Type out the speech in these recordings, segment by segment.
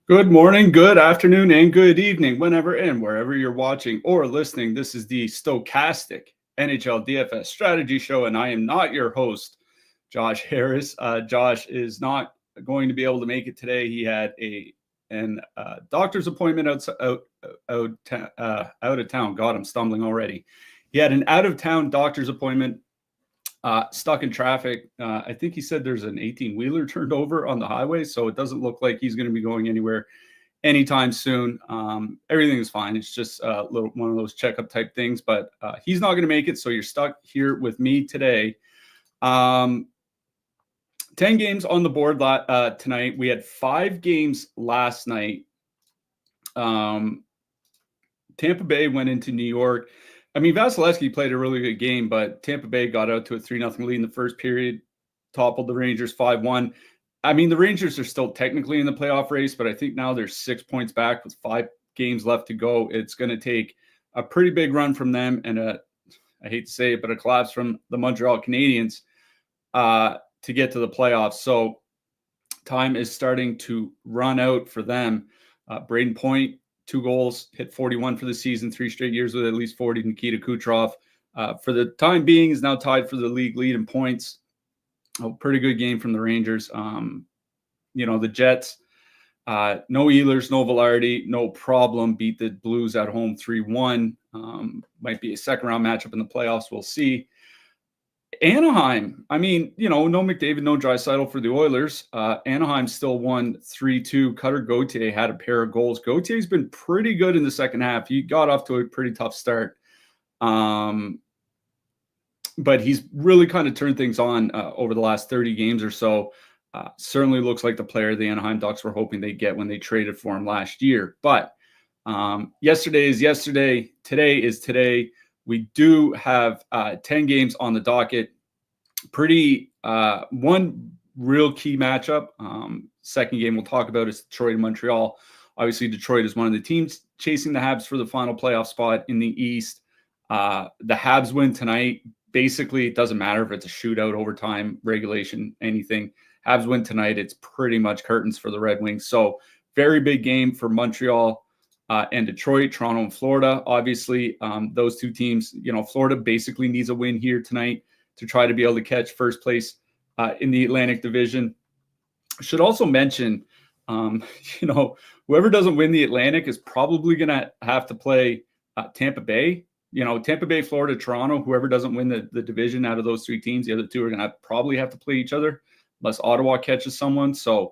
Good morning, good afternoon, and good evening, whenever and wherever you're watching or listening. This is the Stochastic NHL DFS Strategy Show, and I am not your host, Josh Harris. Josh is not going to be able to make it today. He had an doctor's appointment out of town. God, I'm stumbling already. He had an out of town doctor's appointment. Stuck in traffic. I think he said there's an 18-wheeler turned over on the highway, so it doesn't look like he's going to be going anywhere anytime soon. Everything is fine. It's just one of those checkup type things, but he's not going to make it, so you're stuck here with me today. 10 games on the board tonight. We had 5 games last night. Tampa Bay went into New York. I mean, Vasilevsky played a really good game, but Tampa Bay got out to a 3-0 lead in the first period, toppled the Rangers 5-1. I mean, the Rangers are still technically in the playoff race, but I think now they're 6 points back with 5 games left to go. It's going to take a pretty big run from them and I hate to say it, but a collapse from the Montreal Canadiens to get to the playoffs. So time is starting to run out for them. Braden Point, 2 goals, hit 41 for the season, 3 straight years with at least 40. Nikita Kucherov, for the time being, is now tied for the league lead in points. A pretty good game from the Rangers. The Jets, no Ehlers, no Velarde, no problem. Beat the Blues at home 3-1. Might be a second-round matchup in the playoffs. We'll see. Anaheim, I mean, no McDavid, no Draisaitl for the Oilers. Anaheim still won 3-2. Cutter Gauthier had a pair of goals. Gauthier's been pretty good in the second half. He got off to a pretty tough start. But he's really kind of turned things on over the last 30 games or so. Certainly looks like the player the Anaheim Ducks were hoping they'd get when they traded for him last year. But yesterday is yesterday. Today is today. We do have 10 games on the docket. One real key matchup. Second game we'll talk about is Detroit and Montreal. Obviously, Detroit is one of the teams chasing the Habs for the final playoff spot in the East. The Habs win tonight. Basically, it doesn't matter if it's a shootout, overtime, regulation, anything. Habs win tonight. It's pretty much curtains for the Red Wings. So very big game for Montreal and Detroit, Toronto and Florida. Obviously, those two teams, Florida basically needs a win here tonight to try to be able to catch first place in the Atlantic Division. Should also mention, whoever doesn't win the Atlantic is probably going to have to play Tampa Bay. Tampa Bay, Florida, Toronto, whoever doesn't win the division out of those 3 teams, the other 2 are going to probably have to play each other unless Ottawa catches someone. So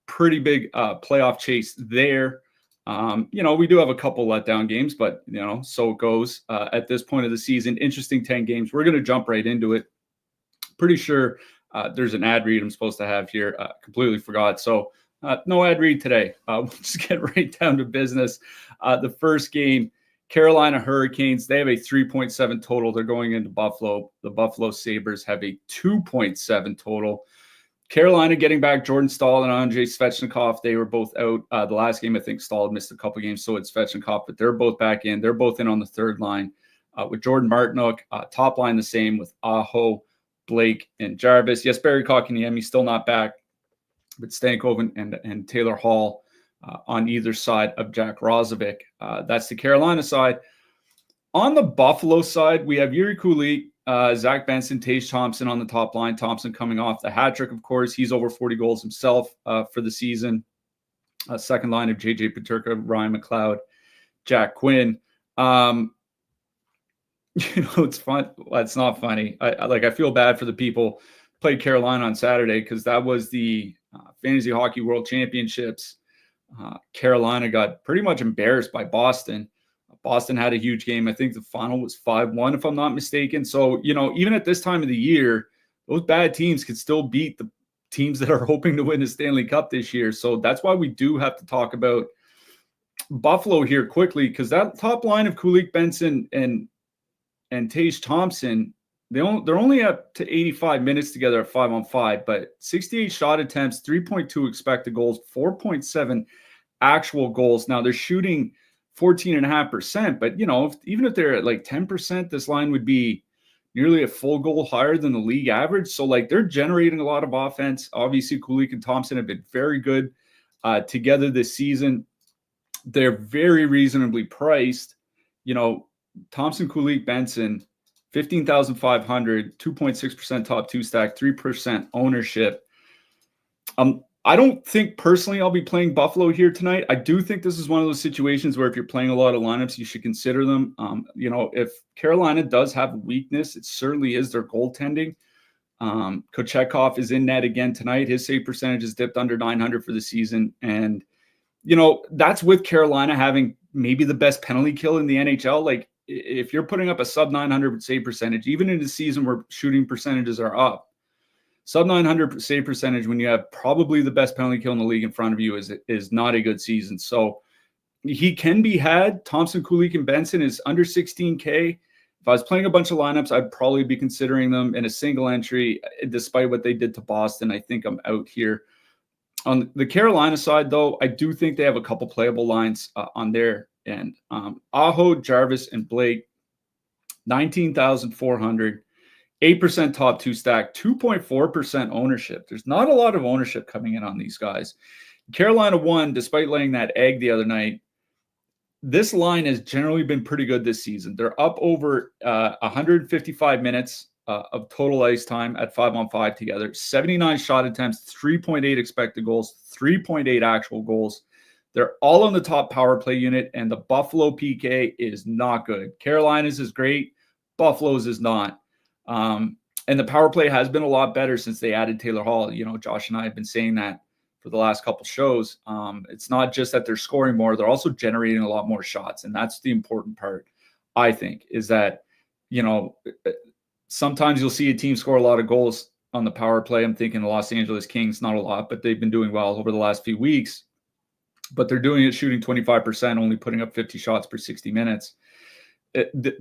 pretty big playoff chase there. We do have a couple letdown games, but, so it goes at this point of the season. Interesting 10 games. We're going to jump right into it. Pretty sure there's an ad read I'm supposed to have here. Completely forgot. So no ad read today. We'll just get right down to business. The first game, Carolina Hurricanes, they have a 3.7 total. They're going into Buffalo. The Buffalo Sabres have a 2.7 total. Carolina getting back Jordan Staal and Andrei Svechnikov. They were both out. The last game, I think Staal had missed a couple games, so it's Svechnikov, but they're both back in. They're both in on the third line with Jordan Martinook. Top line the same with Aho, Blake, and Jarvis. Yes, Barry Kotkaniemi still not back, but Stankoven and Taylor Hall on either side of Jack Roslovic. That's the Carolina side. On the Buffalo side, we have Yuri Kulik, Zach Benson, Tage Thompson on the top line. Thompson coming off the hat trick, of course. He's over 40 goals himself for the season. Second line of J.J. Peterka, Ryan McLeod, Jack Quinn. It's fun. Well, it's not funny. I feel bad for the people who played Carolina on Saturday because that was the Fantasy Hockey World Championships. Carolina got pretty much embarrassed by Boston. Boston had a huge game. I think the final was 5-1, if I'm not mistaken. So, even at this time of the year, those bad teams could still beat the teams that are hoping to win the Stanley Cup this year. So that's why we do have to talk about Buffalo here quickly, because that top line of Kulik, Benson, and Tage Thompson, they're only up to 85 minutes together at 5-on-5, but 68 shot attempts, 3.2 expected goals, 4.7 actual goals. Now they're shooting 14.5%, but even if they're at like 10%, this line would be nearly a full goal higher than the league average. So they're generating a lot of offense. Obviously, Kulik and Thompson have been very good together this season. They're very reasonably priced. Thompson, Kulich, Benson, 15,500, 2.6% top two stack, 3% ownership. I don't think personally I'll be playing Buffalo here tonight. I do think this is one of those situations where if you're playing a lot of lineups, you should consider them. If Carolina does have a weakness, it certainly is their goaltending. Kochetkov is in net again tonight. His save percentage is dipped under 900 for the season. And, that's with Carolina having maybe the best penalty kill in the NHL. Like, if you're putting up a sub 900 save percentage, even in a season where shooting percentages are up, sub 900 save percentage when you have probably the best penalty kill in the league in front of you is not a good season. So he can be had. Thompson, Kulich, and Benson is under 16K. If I was playing a bunch of lineups, I'd probably be considering them in a single entry, despite what they did to Boston. I think I'm out here. On the Carolina side, though, I do think they have a couple playable lines on their end. Aho, Jarvis, and Blake, 19,400. 8% top two stack, 2.4% ownership. There's not a lot of ownership coming in on these guys. Carolina won despite laying that egg the other night. This line has generally been pretty good this season. They're up over 155 minutes of total ice time at 5-on-5 together, 79 shot attempts, 3.8 expected goals, 3.8 actual goals. They're all on the top power play unit, and the Buffalo PK is not good. Carolina's is great. Buffalo's is not. And the power play has been a lot better since they added Taylor Hall. Josh and I have been saying that for the last couple shows. It's not just that they're scoring more, they're also generating a lot more shots. And that's the important part, I think, is that, sometimes you'll see a team score a lot of goals on the power play. I'm thinking the Los Angeles Kings, not a lot, but they've been doing well over the last few weeks. But they're doing it shooting 25%, only putting up 50 shots per 60 minutes.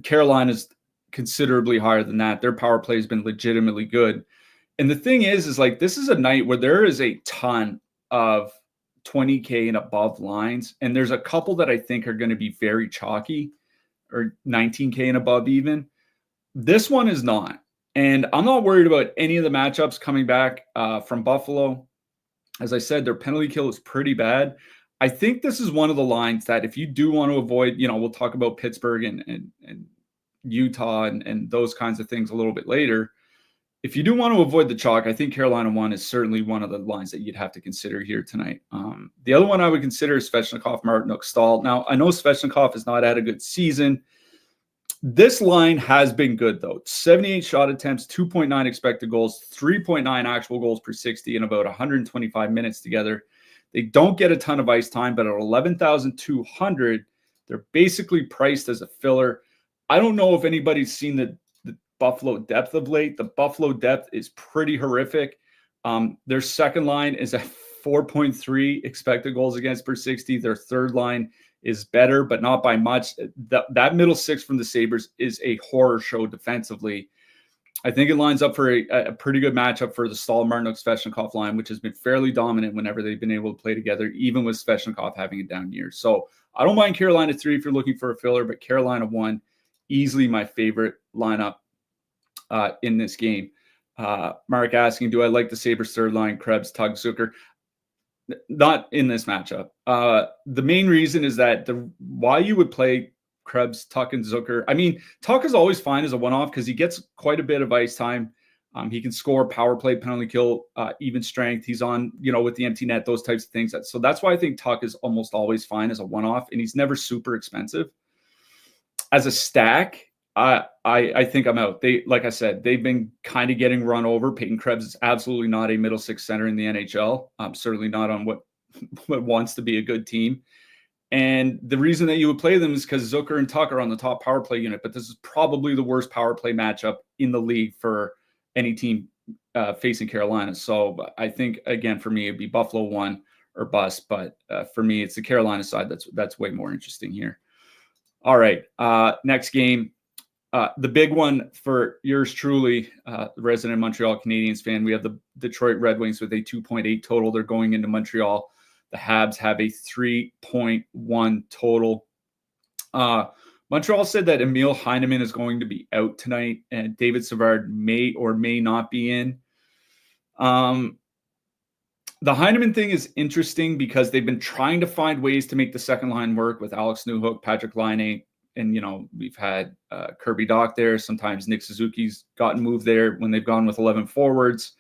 Carolina's considerably higher than that. Their power play has been legitimately good. And the thing is like, this is a night where there is a ton of 20K and above lines. And there's a couple that I think are going to be very chalky, or 19K and above even. This one is not. And I'm not worried about any of the matchups coming back from Buffalo. As I said, their penalty kill is pretty bad. I think this is one of the lines that if you do want to avoid, we'll talk about Pittsburgh and Utah and those kinds of things a little bit later. If you do want to avoid the chalk, I think Carolina 1 is certainly one of the lines that you'd have to consider here tonight. The other one I would consider is Svechnikov, Martinook, Stahl. Now, I know Svechnikov has not had a good season. This line has been good, though. 78 shot attempts, 2.9 expected goals, 3.9 actual goals per 60 in about 125 minutes together. They don't get a ton of ice time, but at 11,200, they're basically priced as a filler. I don't know if anybody's seen the Buffalo depth of late. The Buffalo depth is pretty horrific. Their second line is at 4.3 expected goals against per 60. Their third line is better, but not by much. That middle six from the Sabres is a horror show defensively. I think it lines up for a pretty good matchup for the Stahl, Martinook, Svechnikov line, which has been fairly dominant whenever they've been able to play together, even with Svechnikov having a down year. So I don't mind Carolina 3 if you're looking for a filler, but Carolina 1, easily my favorite lineup in this game. Mark asking, do I like the Sabres third line, Krebs, Tug, Zucker? Not in this matchup. The main reason is that why you would play Krebs, Tuck, and Zucker. I mean, Tuck is always fine as a one-off because he gets quite a bit of ice time. He can score, power play, penalty kill, even strength. He's on, with the empty net, those types of things. So that's why I think Tuck is almost always fine as a one-off, and he's never super expensive. As a stack, I think I'm out. Like I said, they've been kind of getting run over. Peyton Krebs is absolutely not a middle six center in the NHL. Certainly not on what wants to be a good team. And the reason that you would play them is because Zucker and Tuck are on the top power play unit. But this is probably the worst power play matchup in the league for any team facing Carolina. So I think, again, for me, it'd be Buffalo 1 or bust. But for me, it's the Carolina side that's way more interesting here. All right, next game. The big one for yours truly, the resident Montreal Canadiens fan, we have the Detroit Red Wings with a 2.8 total. They're going into Montreal. The Habs have a 3.1 total. Montreal said that Emil Heineman is going to be out tonight, and David Savard may or may not be in. The Heineman thing is interesting because they've been trying to find ways to make the second line work with Alex Newhook, Patrick Laine, and, we've had Kirby Dach there. Sometimes Nick Suzuki's gotten moved there when they've gone with 11 forwards.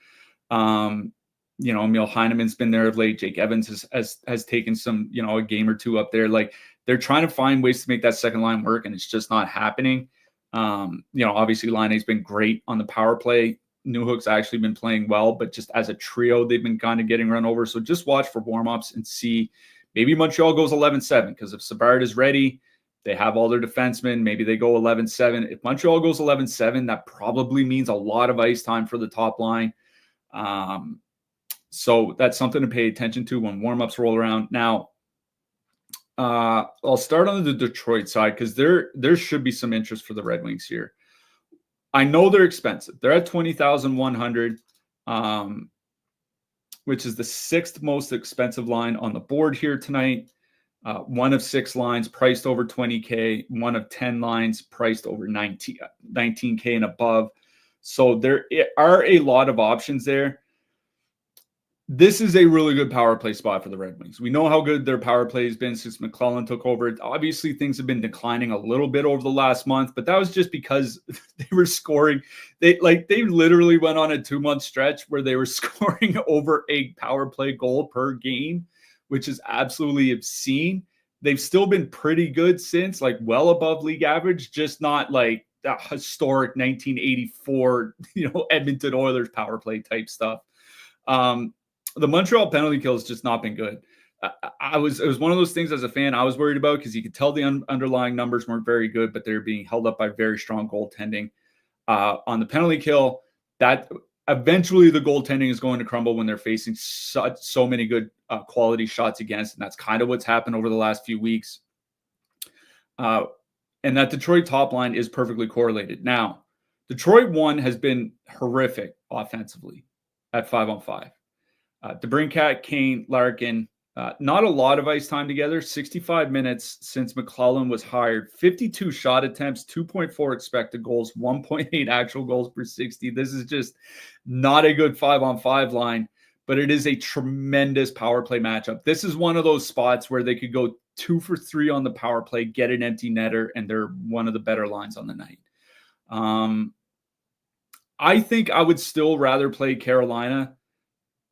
Emil Heineman's been there of late. Jake Evans has taken some, a game or two up there. Like, they're trying to find ways to make that second line work, and it's just not happening. Obviously Laine's been great on the power play. Newhook's actually been playing well, but just as a trio, they've been kind of getting run over. So just watch for warm-ups and see. Maybe Montreal goes 11-7, because if Savard is ready, they have all their defensemen. Maybe they go 11-7. If Montreal goes 11-7, that probably means a lot of ice time for the top line. So that's something to pay attention to when warm-ups roll around. Now, I'll start on the Detroit side, because there should be some interest for the Red Wings here. I know they're expensive. They're at $20,100, which is the sixth most expensive line on the board here tonight. One of 6 lines priced over $20K, one of 10 lines priced over $19K and above. So there are a lot of options there. This is a really good power play spot for the Red Wings. We know how good their power play has been since McClellan took over. Obviously, things have been declining a little bit over the last month, but that was just because they were scoring. They literally went on a 2-month stretch where they were scoring over a power play goal per game, which is absolutely obscene. They've still been pretty good since, like well above league average, just not like the historic 1984, Edmonton Oilers power play type stuff. The Montreal penalty kill has just not been good. It was one of those things as a fan I was worried about, because you could tell the underlying numbers weren't very good, but they're being held up by very strong goaltending. On the penalty kill, that eventually the goaltending is going to crumble when they're facing so many good quality shots against, and that's kind of what's happened over the last few weeks. And that Detroit top line is perfectly correlated. Now, Detroit 1 has been horrific offensively at 5-on-5. DeBrincat, Kane, Larkin, not a lot of ice time together. 65 minutes since McClellan was hired. 52 shot attempts, 2.4 expected goals, 1.8 actual goals per 60. This is just not a good 5-on-5 line, but it is a tremendous power play matchup. This is one of those spots where they could go 2 for 3 on the power play, get an empty netter, and they're one of the better lines on the night. I think I would still rather play Carolina.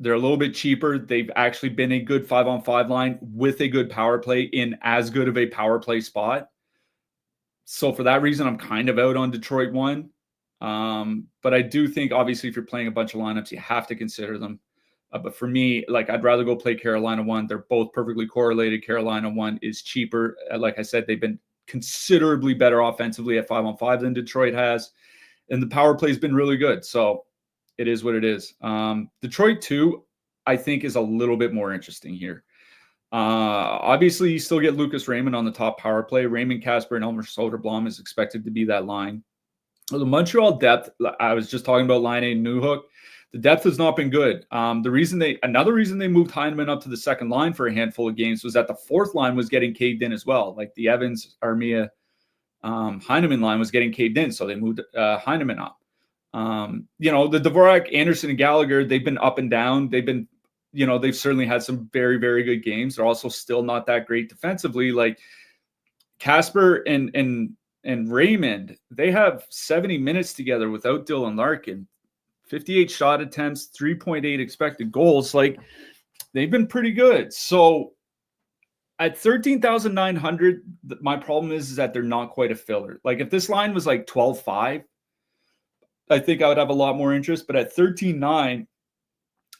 They're a little bit cheaper. They've actually been a good 5-on-5 line with a good power play in as good of a power play spot. So for that reason, I'm kind of out on Detroit 1. But I do think, obviously, if you're playing a bunch of lineups, you have to consider them. But for me, I'd rather go play Carolina 1. They're both perfectly correlated. Carolina 1 is cheaper. Like I said, they've been considerably better offensively at 5-on-5 than Detroit has. And the power play has been really good. So it is what it is. Detroit 2, I think, is a little bit more interesting here. Obviously, you still get Lucas Raymond on the top power play. Raymond, Kasper, and Elmer Soderblom is expected to be that line. The Montreal depth, I was just talking about Laine and Newhook. The depth has not been good. Another reason they moved Heineman up to the second line for a handful of games was that the fourth line was getting caved in as well. Like the Evans, Armia, Heineman line was getting caved in, so they moved Heineman up. The Dvorak, Anderson, and Gallagher, they've been up and down. They've been, they've certainly had some very, very good games. They're also still not that great defensively. Like Kasper and Raymond, they have 70 minutes together without Dylan Larkin, 58 shot attempts, 3.8 expected goals. Like, they've been pretty good. So at 13,900, my problem is that they're not quite a filler. Like, if this line was like 12.5, I think I would have a lot more interest. But at 13.9,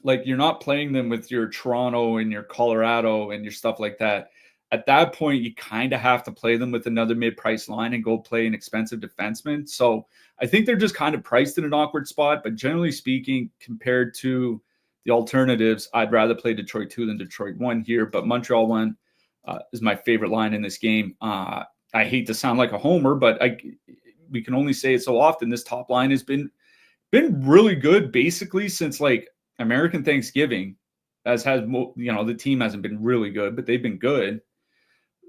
like, you're not playing them with your Toronto and your Colorado and your stuff like that. At that point, you kind of have to play them with another mid-price line and go play an expensive defenseman. So I think they're just kind of priced in an awkward spot. But generally speaking, compared to the alternatives, I'd rather play Detroit 2 than Detroit 1 here. But Montreal 1 is my favorite line in this game. I hate to sound like a homer, but we can only say it so often. This top line has been really good basically since like American Thanksgiving, as has, the team hasn't been really good, but they've been good.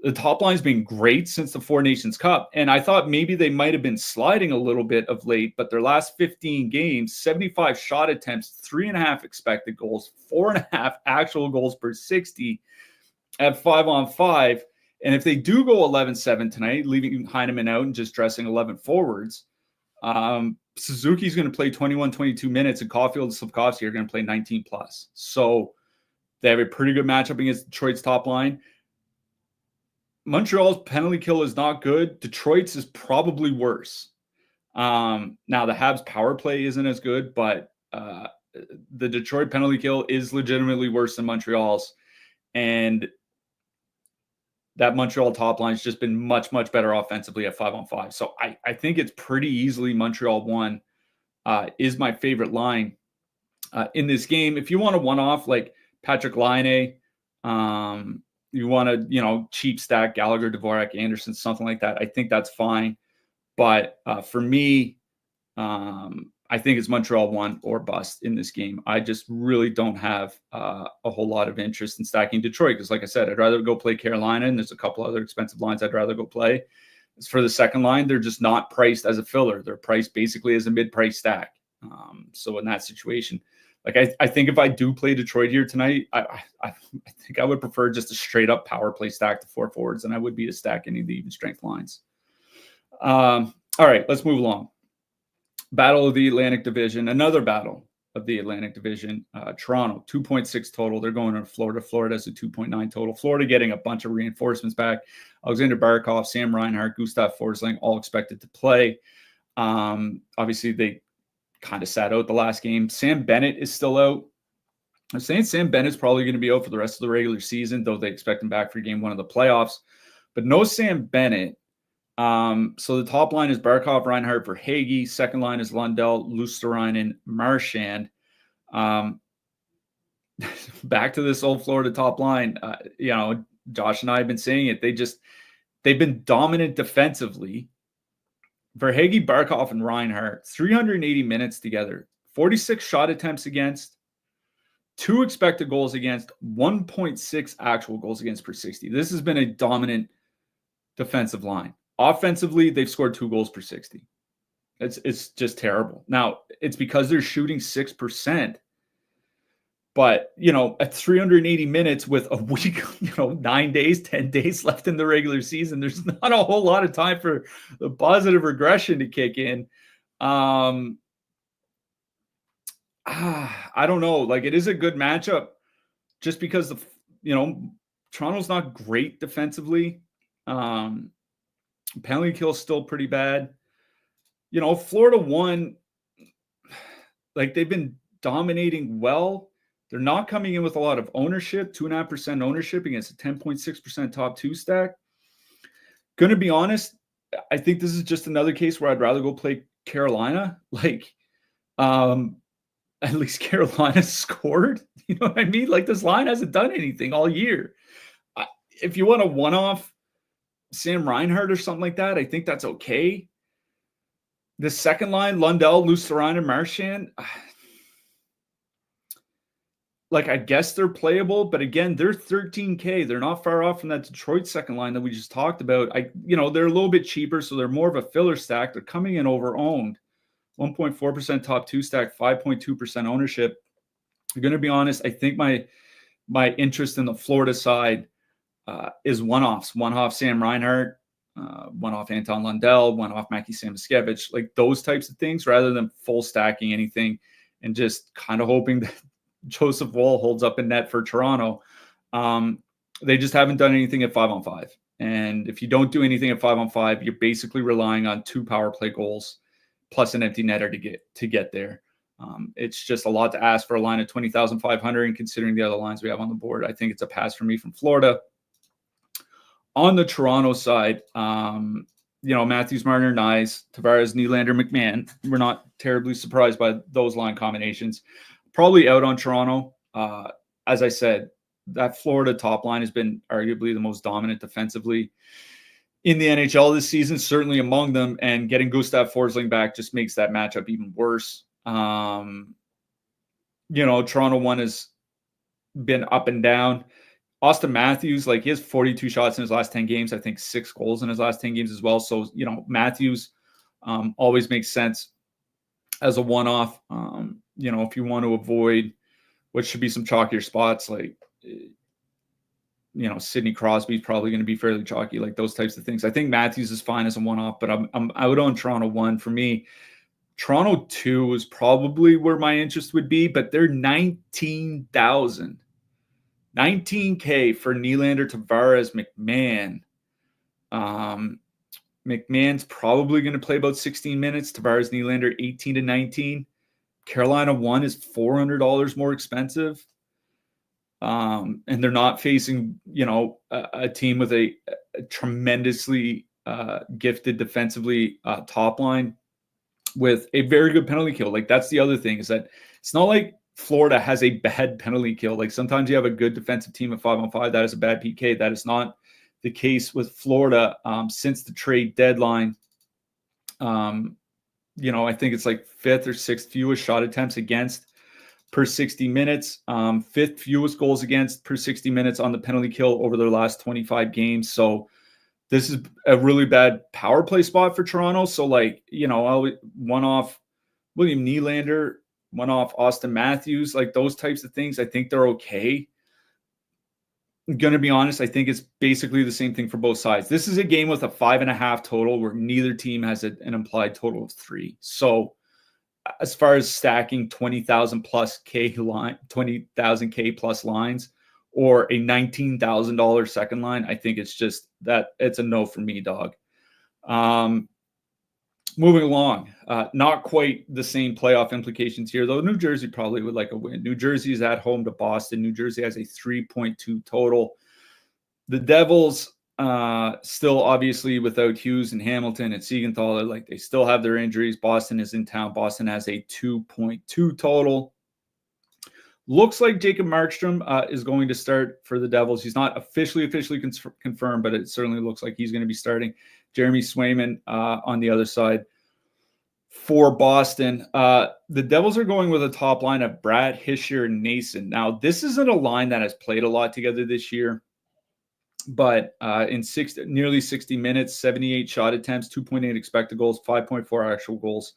the top line's been great since the Four Nations Cup. And I thought maybe they might have been sliding a little bit of late, but their last 15 games, 75 shot attempts, 3.5 expected goals, 4.5 actual goals per 60 at 5-on-5. And if they do go 11-7 tonight, leaving Heineman out and just dressing 11 forwards, Suzuki's going to play 21, 22 minutes, and Caulfield and Slafkovsky are going to play 19 plus. So they have a pretty good matchup against Detroit's top line. Montreal's penalty kill is not good. Detroit's is probably worse. Now, the Habs power play isn't as good, but the Detroit penalty kill is legitimately worse than Montreal's. And that Montreal top line has just been much, much better offensively at 5-on-5. So I think it's pretty easily Montreal 1 is my favorite line in this game. If you want a one-off like Patrick Laine, you want to, cheap stack Gallagher, Dvorak, Anderson, something like that, I think that's fine. But for me, I think it's Montreal 1 or bust in this game. I just really don't have a whole lot of interest in stacking Detroit because, like I said, I'd rather go play Carolina, and there's a couple other expensive lines I'd rather go play. As for the second line, they're just not priced as a filler. They're priced basically as a mid-price stack. So in that situation, like I think if I do play Detroit here tonight, I think I would prefer just a straight-up power play stack to 4 forwards than I would be to stack any of the even strength lines. All right, let's move along. Battle of the Atlantic Division, another battle of the Atlantic Division. Toronto, 2.6 total. They're going to Florida. Florida has a 2.9 total. Florida getting a bunch of reinforcements back. Alexander Barkov, Sam Reinhart, Gustav Forsling, all expected to play. Obviously, they kind of sat out the last game. Sam Bennett is still out. I'm saying Sam Bennett's probably going to be out for the rest of the regular season, though they expect him back for game 1 of the playoffs. But no Sam Bennett. So the top line is Barkov, Reinhart, Verhaeghe. Second line is Lundell, Luosterainen, Marchand. Back to this old Florida top line. Josh and I have been saying it. They've been dominant defensively. Verhaeghe, Barkov, and Reinhart, 380 minutes together, 46 shot attempts against, 2 expected goals against, 1.6 actual goals against per 60. This has been a dominant defensive line. Offensively, they've scored 2 goals per 60. It's just terrible. Now, it's because they're shooting 6%. But, at 380 minutes with a week, 9 days, 10 days left in the regular season, there's not a whole lot of time for the positive regression to kick in. I don't know. Like, it is a good matchup just because, Toronto's not great defensively. Penalty kill is still pretty bad. Florida won. Like, they've been dominating well. They're not coming in with a lot of ownership, 2.5% ownership against a 10.6% top 2 stack. Going to be honest, I think this is just another case where I'd rather go play Carolina. Like, at least Carolina scored. You know what I mean? Like, this line hasn't done anything all year. If you want a one-off Sam Reinhart or something like that, I think that's okay. The second line, Lundell, Luosterainen, Marchand, like, I guess they're playable, but again, they're 13K. They're not far off from that Detroit second line that we just talked about. They're a little bit cheaper, so they're more of a filler stack. They're coming in over-owned. 1.4% top 2 stack, 5.2% ownership. I'm going to be honest, I think my interest in the Florida side is one-offs. One-off Sam Reinhart, one-off Anton Lundell, one-off Mackie Samoskevich, like those types of things, rather than full stacking anything and just kind of hoping that Joseph Woll holds up in net for Toronto. They just haven't done anything at 5-on-5. And if you don't do anything at 5-on-5, you're basically relying on 2 power play goals plus an empty netter to get there. It's just a lot to ask for a line of 20,500, and considering the other lines we have on the board, I think it's a pass for me from Florida. On the Toronto side, Matthews, Marner, Nyes, Tavares, Nylander, McMahon. We're not terribly surprised by those line combinations. Probably out on Toronto. As I said, that Florida top line has been arguably the most dominant defensively in the NHL this season, certainly among them. And getting Gustav Forsling back just makes that matchup even worse. Toronto 1 has been up and down. Austin Matthews, like he has 42 shots in his last 10 games. I think 6 goals in his last 10 games as well. So, Matthews always makes sense as a one-off. If you want to avoid what should be some chalkier spots, like, Sidney Crosby's probably going to be fairly chalky, like those types of things. I think Matthews is fine as a one-off, but I'm out on Toronto 1. For me, Toronto 2 is probably where my interest would be, but they're 19,000. 19K for Nylander, Tavares, McMahon. McMahon's probably going to play about 16 minutes. Tavares, Nylander, 18 to 19. Carolina 1 is $400 more expensive. And they're not facing, a team with a tremendously gifted defensively top line with a very good penalty kill. Like, that's the other thing, is that it's not like Florida has a bad penalty kill. Like, sometimes you have a good defensive team at 5-on-5 that is a bad PK. That is not the case with Florida since the trade deadline. I think it's like 5th or 6th fewest shot attempts against per 60 minutes, 5th fewest goals against per 60 minutes on the penalty kill over their last 25 games. So this is a really bad power play spot for Toronto. So, one off William Nylander, one off Austin Matthews, like those types of things, I think they're okay. I'm going to be honest, I think it's basically the same thing for both sides. This is a game with a 5.5 total where neither team has an implied total of 3. So as far as stacking 20,000 plus K line, 20,000 K plus lines, or a $19,000 second line, I think it's just that it's a no for me, dog. Moving along, not quite the same playoff implications here, though. New Jersey probably would like a win. New Jersey is at home to Boston. New Jersey has a 3.2 total. The Devils, still obviously without Hughes and Hamilton and Siegenthaler, like they still have their injuries. Boston is in town. Boston has a 2.2 total. Looks like Jacob Markstrom is going to start for the Devils. He's not officially confirmed, but it certainly looks like he's going to be starting. Jeremy Swayman on the other side for Boston. The Devils are going with a top line of Bratt, Hischier, and Nason. Now, this isn't a line that has played a lot together this year, but in nearly 60 minutes, 78 shot attempts, 2.8 expected goals, 5.4 actual goals.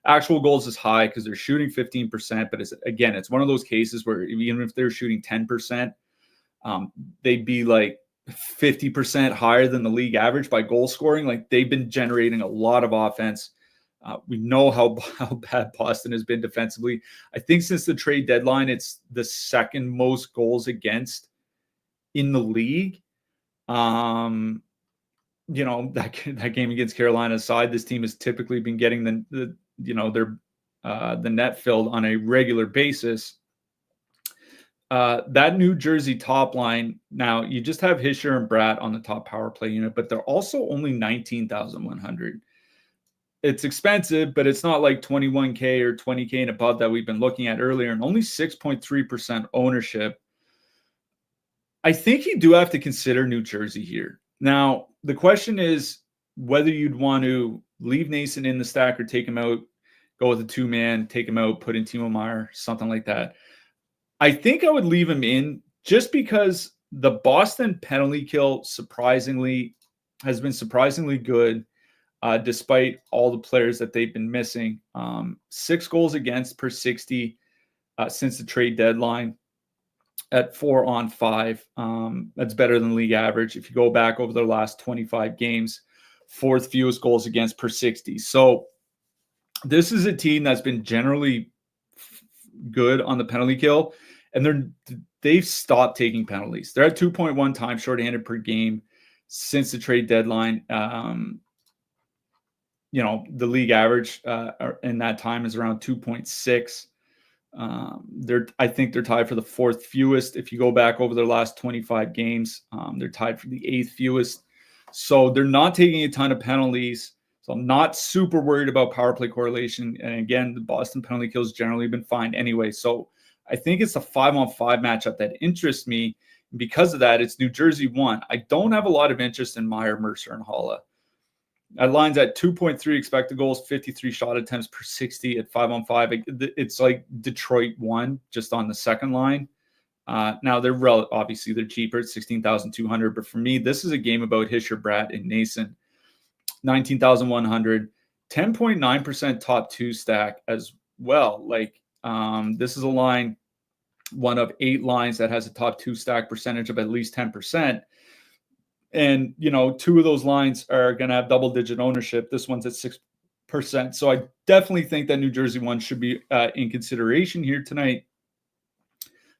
Actual goals is high because they're shooting 15%, but it's one of those cases where even if they're shooting 10%, they'd be like 50% higher than the league average by goal scoring. Like, they've been generating a lot of offense. We know how bad Boston has been defensively. I think since the trade deadline, it's the second most goals against in the league. That game against Carolina aside, this team has typically been getting the net filled on a regular basis. That New Jersey top line, now you just have Hischier and Bratt on the top power play unit, but they're also only 19,100. It's expensive, but it's not like 21K or 20K and above that we've been looking at earlier, and only 6.3% ownership. I think you do have to consider New Jersey here. Now, the question is whether you'd want to leave Nason in the stack or take him out, go with a 2-man, take him out, put in Timo Meier, something like that. I think I would leave him in just because the Boston penalty kill has been surprisingly good, despite all the players that they've been missing. 6 goals against per 60 since the trade deadline at 4-on-5. That's better than league average. If you go back over their last 25 games, 4th fewest goals against per 60. So this is a team that's been generally good on the penalty kill, and they've stopped taking penalties. They're at 2.1 times shorthanded per game since the trade deadline. The league average in that time is around 2.6. I think they're tied for the 4th fewest. If you go back over their last 25 games, they're tied for the 8th fewest. So they're not taking a ton of penalties. So I'm not super worried about power play correlation. And again, the Boston penalty kills generally been fine anyway. So I think it's a 5-on-5 matchup that interests me. And because of that, it's New Jersey 1. I don't have a lot of interest in Meier, Mercer, and Haula. That line's at 2.3 expected goals, 53 shot attempts per 60 at 5-on-5. It's like Detroit 1 just on the second line. Now obviously they're cheaper at 16,200, but for me, this is a game about Hischer, Bratt, and Nason. 19,100, 10.9% top two stack as well. This is a line, one of 8 lines that has a top two stack percentage of at least 10%. And, 2 of those lines are going to have double-digit ownership. This one's at 6%. So I definitely think that New Jersey one should be in consideration here tonight.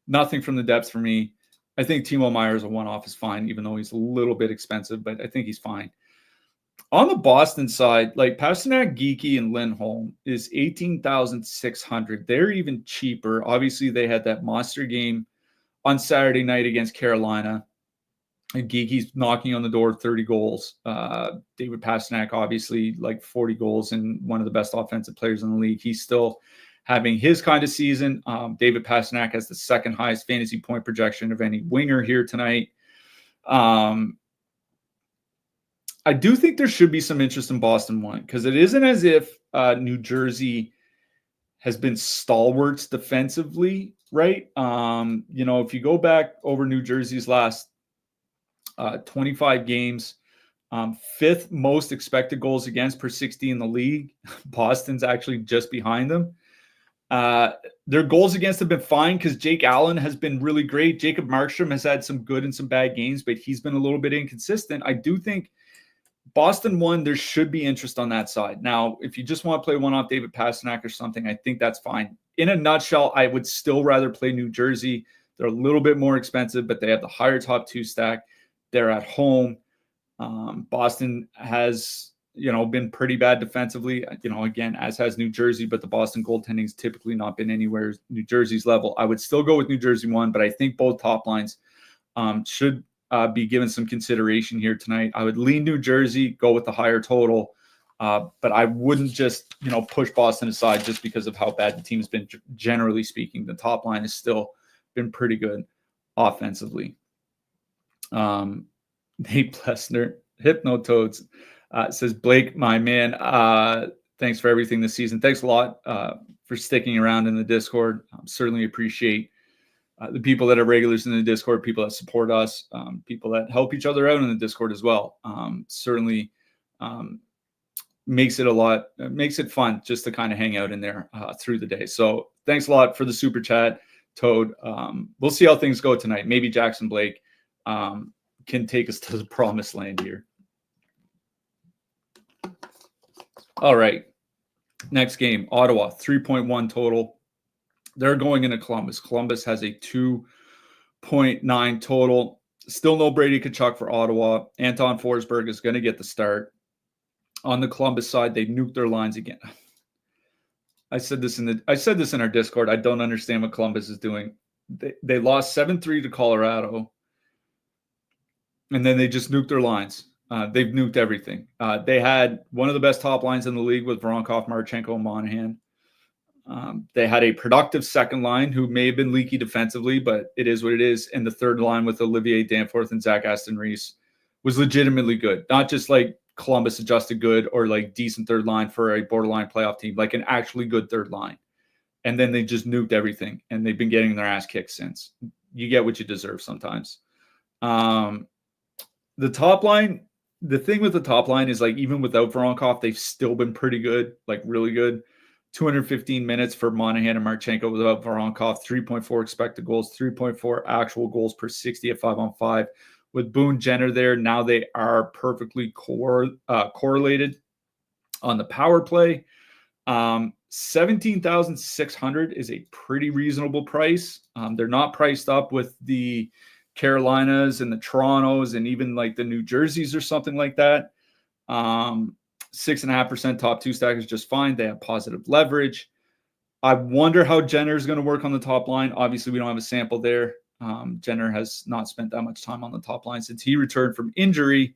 Nothing from the depths for me. I think Timo Meier as a one-off is fine, even though he's a little bit expensive, but I think he's fine. On the Boston side, Pasternak, Geekie, and Lindholm is 18,600. They're even cheaper. Obviously, they had that monster game on Saturday night against Carolina. And Geekie's knocking on the door 30 goals. David Pasternak, obviously, 40 goals and one of the best offensive players in the league. He's still having his kind of season. David Pasternak has the second highest fantasy point projection of any winger here tonight. I do think there should be some interest in Boston one, because it isn't as if New Jersey has been stalwarts defensively, right? If you go back over New Jersey's last 25 games, 5th most expected goals against per 60 in the league. Boston's actually just behind them. Their goals against have been fine because Jake Allen has been really great. Jacob Markstrom has had some good and some bad games, but he's been a little bit inconsistent. I do think Boston won, there should be interest on that side. Now, if you just want to play one off David Pasternak or something, I think that's fine. In a nutshell, I would still rather play New Jersey. They're a little bit more expensive, but they have the higher top two stack. They're at home. Boston has, been pretty bad defensively, again, as has New Jersey, but the Boston goaltending has typically not been anywhere New Jersey's level. I would still go with New Jersey one, but I think both top lines should be given some consideration here tonight. I would lean New Jersey, go with the higher total, but I wouldn't just, push Boston aside just because of how bad the team has been. Generally speaking, the top line has still been pretty good offensively. Nate Plessner, Hypnotoads, says, Blake, my man, thanks for everything this season. Thanks a lot for sticking around in the Discord. Certainly appreciate the people that are regulars in the Discord, people that support us, people that help each other out in the Discord as well. Certainly makes it fun just to kind of hang out in there through the day. So thanks a lot for the super chat, Toad. We'll see how things go tonight. Maybe Jackson Blake can take us to the promised land here. All right. Next game, Ottawa, 3.1 total. They're going into Columbus. Columbus has a 2.9 total. Still no Brady Tkachuk for Ottawa. Anton Forsberg is going to get the start. On the Columbus side, they nuked their lines again. I said this in our Discord. I don't understand what Columbus is doing. They lost 7-3 to Colorado, and then they just nuked their lines. They've nuked everything. They had one of the best top lines in the league with Voronkov, Marchenko, and Monahan. They had a productive second line who may have been leaky defensively, but it is what it is. And the third line with Olivier Danforth and Zach Aston Reese was legitimately good. Not just Columbus adjusted good or decent third line for a borderline playoff team, an actually good third line. And then they just nuked everything, and they've been getting their ass kicked since. You get what you deserve sometimes. The top line, the thing with the top line is even without Voronkov, they've still been pretty good, really good. 215 minutes for Monahan and Marchenko without Voronkov, 3.4 expected goals, 3.4 actual goals per 60 at 5-on-5. With Boone Jenner there, now they are perfectly correlated on the power play. 17,600 is a pretty reasonable price. They're not priced up with the Carolinas and the Torontos and even the New Jerseys or something like that. 6.5% top two stack is just fine. They have positive leverage. I wonder how Jenner is going to work on the top line. Obviously, we don't have a sample there. Jenner has not spent that much time on the top line since he returned from injury.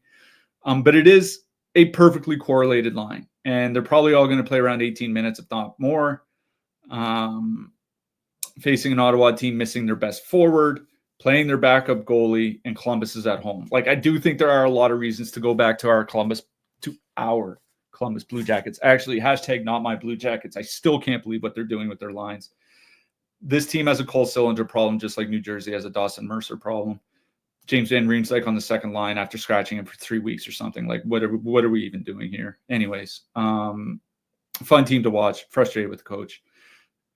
But it is a perfectly correlated line. And they're probably all going to play around 18 minutes, if not more. Facing an Ottawa team missing their best forward, playing their backup goalie, and Columbus is at home. I do think there are a lot of reasons to go back to our Columbus Blue Jackets. Actually, hashtag not my Blue Jackets. I still can't believe what they're doing with their lines. this team has a Cole Sillinger problem, just like New Jersey has a Dawson Mercer problem. James Van Riemsdyk on the second line after scratching him for 3 weeks or something. Like, what are we even doing here? Anyways, fun team to watch. Frustrated with the coach.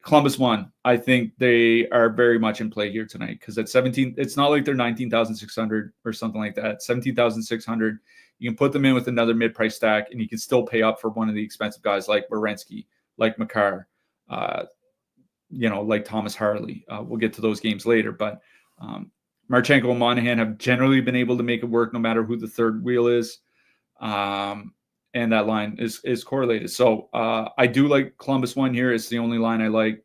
Columbus won. I think they are very much in play here tonight because at 17, it's not like they're 19,600 or something like that. 17,600. You can put them in with another mid-price stack, and you can still pay up for one of the expensive guys like Werenski, like Makar, like Thomas Harley. We'll get to those games later, but Marchenko and Monahan have generally been able to make it work no matter who the third wheel is. And that line is correlated. So I do like Columbus one here. It's the only line I like.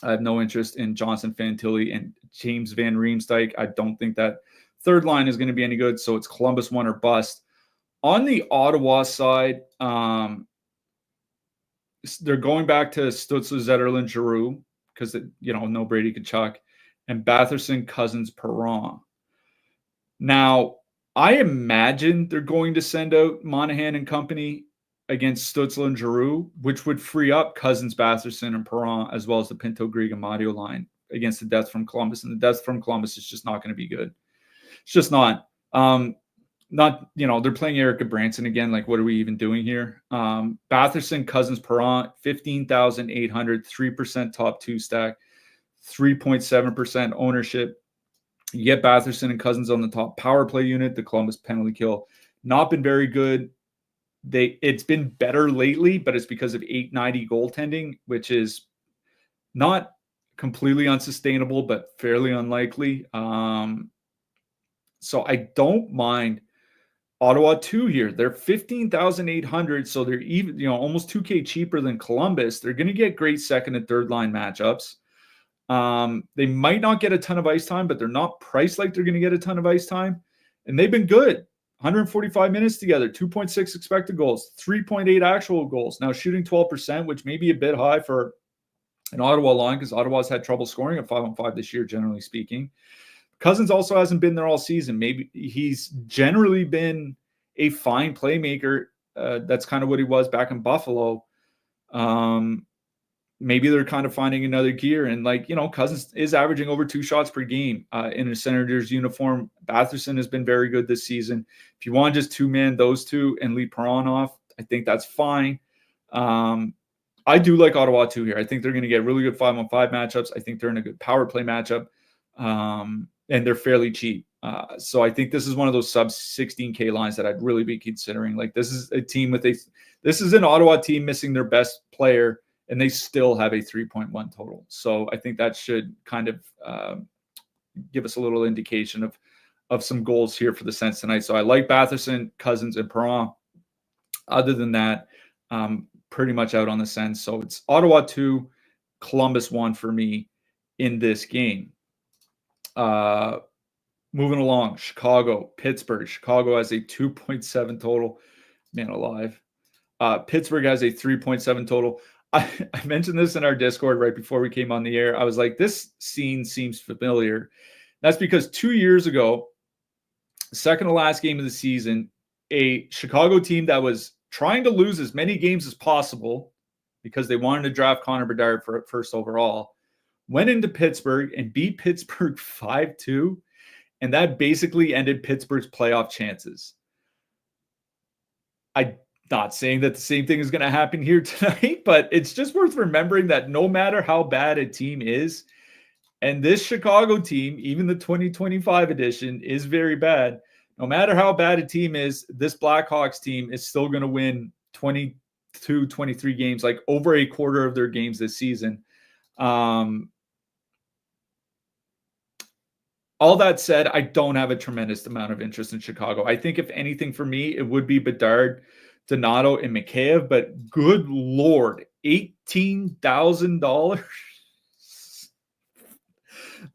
I have no interest in Johnson, Fantilli, and James Van Riemsdyk. I don't think that third line is going to be any good. So it's Columbus one or bust. On the Ottawa side, they're going back to Stützle, Zetterlund, Giroux because no Brady Tkachuk, and Batherson, Cousins, Perron. Now, I imagine they're going to send out Monahan and company against Stützle and Giroux, which would free up Cousins, Batherson, and Perron, as well as the Pinto, Grieg, and Mario line against the depth from Columbus. And the depth from Columbus is just not going to be good. It's just not. They're playing Eric Branson again. Like, what are we even doing here? Batherson, Cousins, Perron, 15,800, 3% top two stack, 3.7% ownership. You get Batherson and Cousins on the top power play unit. The Columbus penalty kill not been very good. It's been better lately, but it's because of 890 goaltending, which is not completely unsustainable, but fairly unlikely. So I don't mind Ottawa 2 here. They're 15,800, so they're even, almost 2K cheaper than Columbus. They're going to get great second and third line matchups. They might not get a ton of ice time, but they're not priced like they're going to get a ton of ice time. And they've been good. 145 minutes together, 2.6 expected goals, 3.8 actual goals. Now shooting 12%, which may be a bit high for an Ottawa line because Ottawa's had trouble scoring at 5-on-5 this year, generally speaking. Cousins also hasn't been there all season. Maybe he's generally been a fine playmaker. That's kind of what he was back in Buffalo. Maybe they're kind of finding another gear. And Cousins is averaging over 2 shots per game in a Senators uniform. Batherson has been very good this season. If you want just two-man those two and leave Perron off, I think that's fine. I do like Ottawa too here. I think they're going to get really good 5-on-5 matchups. I think they're in a good power play matchup. And they're fairly cheap. So I think this is one of those sub 16K lines that I'd really be considering. Like, this is a team this is an Ottawa team missing their best player, and they still have a 3.1 total. So I think that should kind of give us a little indication of some goals here for the Sens tonight. So I like Batherson, Cousins, and Perron. Other than that, pretty much out on the Sens. So it's Ottawa 2, Columbus 1 for me in this game. Moving along, Chicago, Pittsburgh. Chicago has a 2.7 total. Man alive. Pittsburgh has a 3.7 total. I mentioned this in our Discord right before we came on the air. I was like, this scene seems familiar. That's because 2 years ago, second to last game of the season, a Chicago team that was trying to lose as many games as possible because they wanted to draft Connor Bedard for first overall, went into Pittsburgh and beat Pittsburgh 5-2, and that basically ended Pittsburgh's playoff chances. I'm not saying that the same thing is going to happen here tonight, but it's just worth remembering that no matter how bad a team is, and this Chicago team, even the 2025 edition, is very bad. No matter how bad a team is, this Blackhawks team is still going to win 22, 23 games, like over a quarter of their games this season. All that said, I don't have a tremendous amount of interest in Chicago. I think if anything for me, it would be Bedard, Donato, and Mikheyev, but good Lord, $18,000.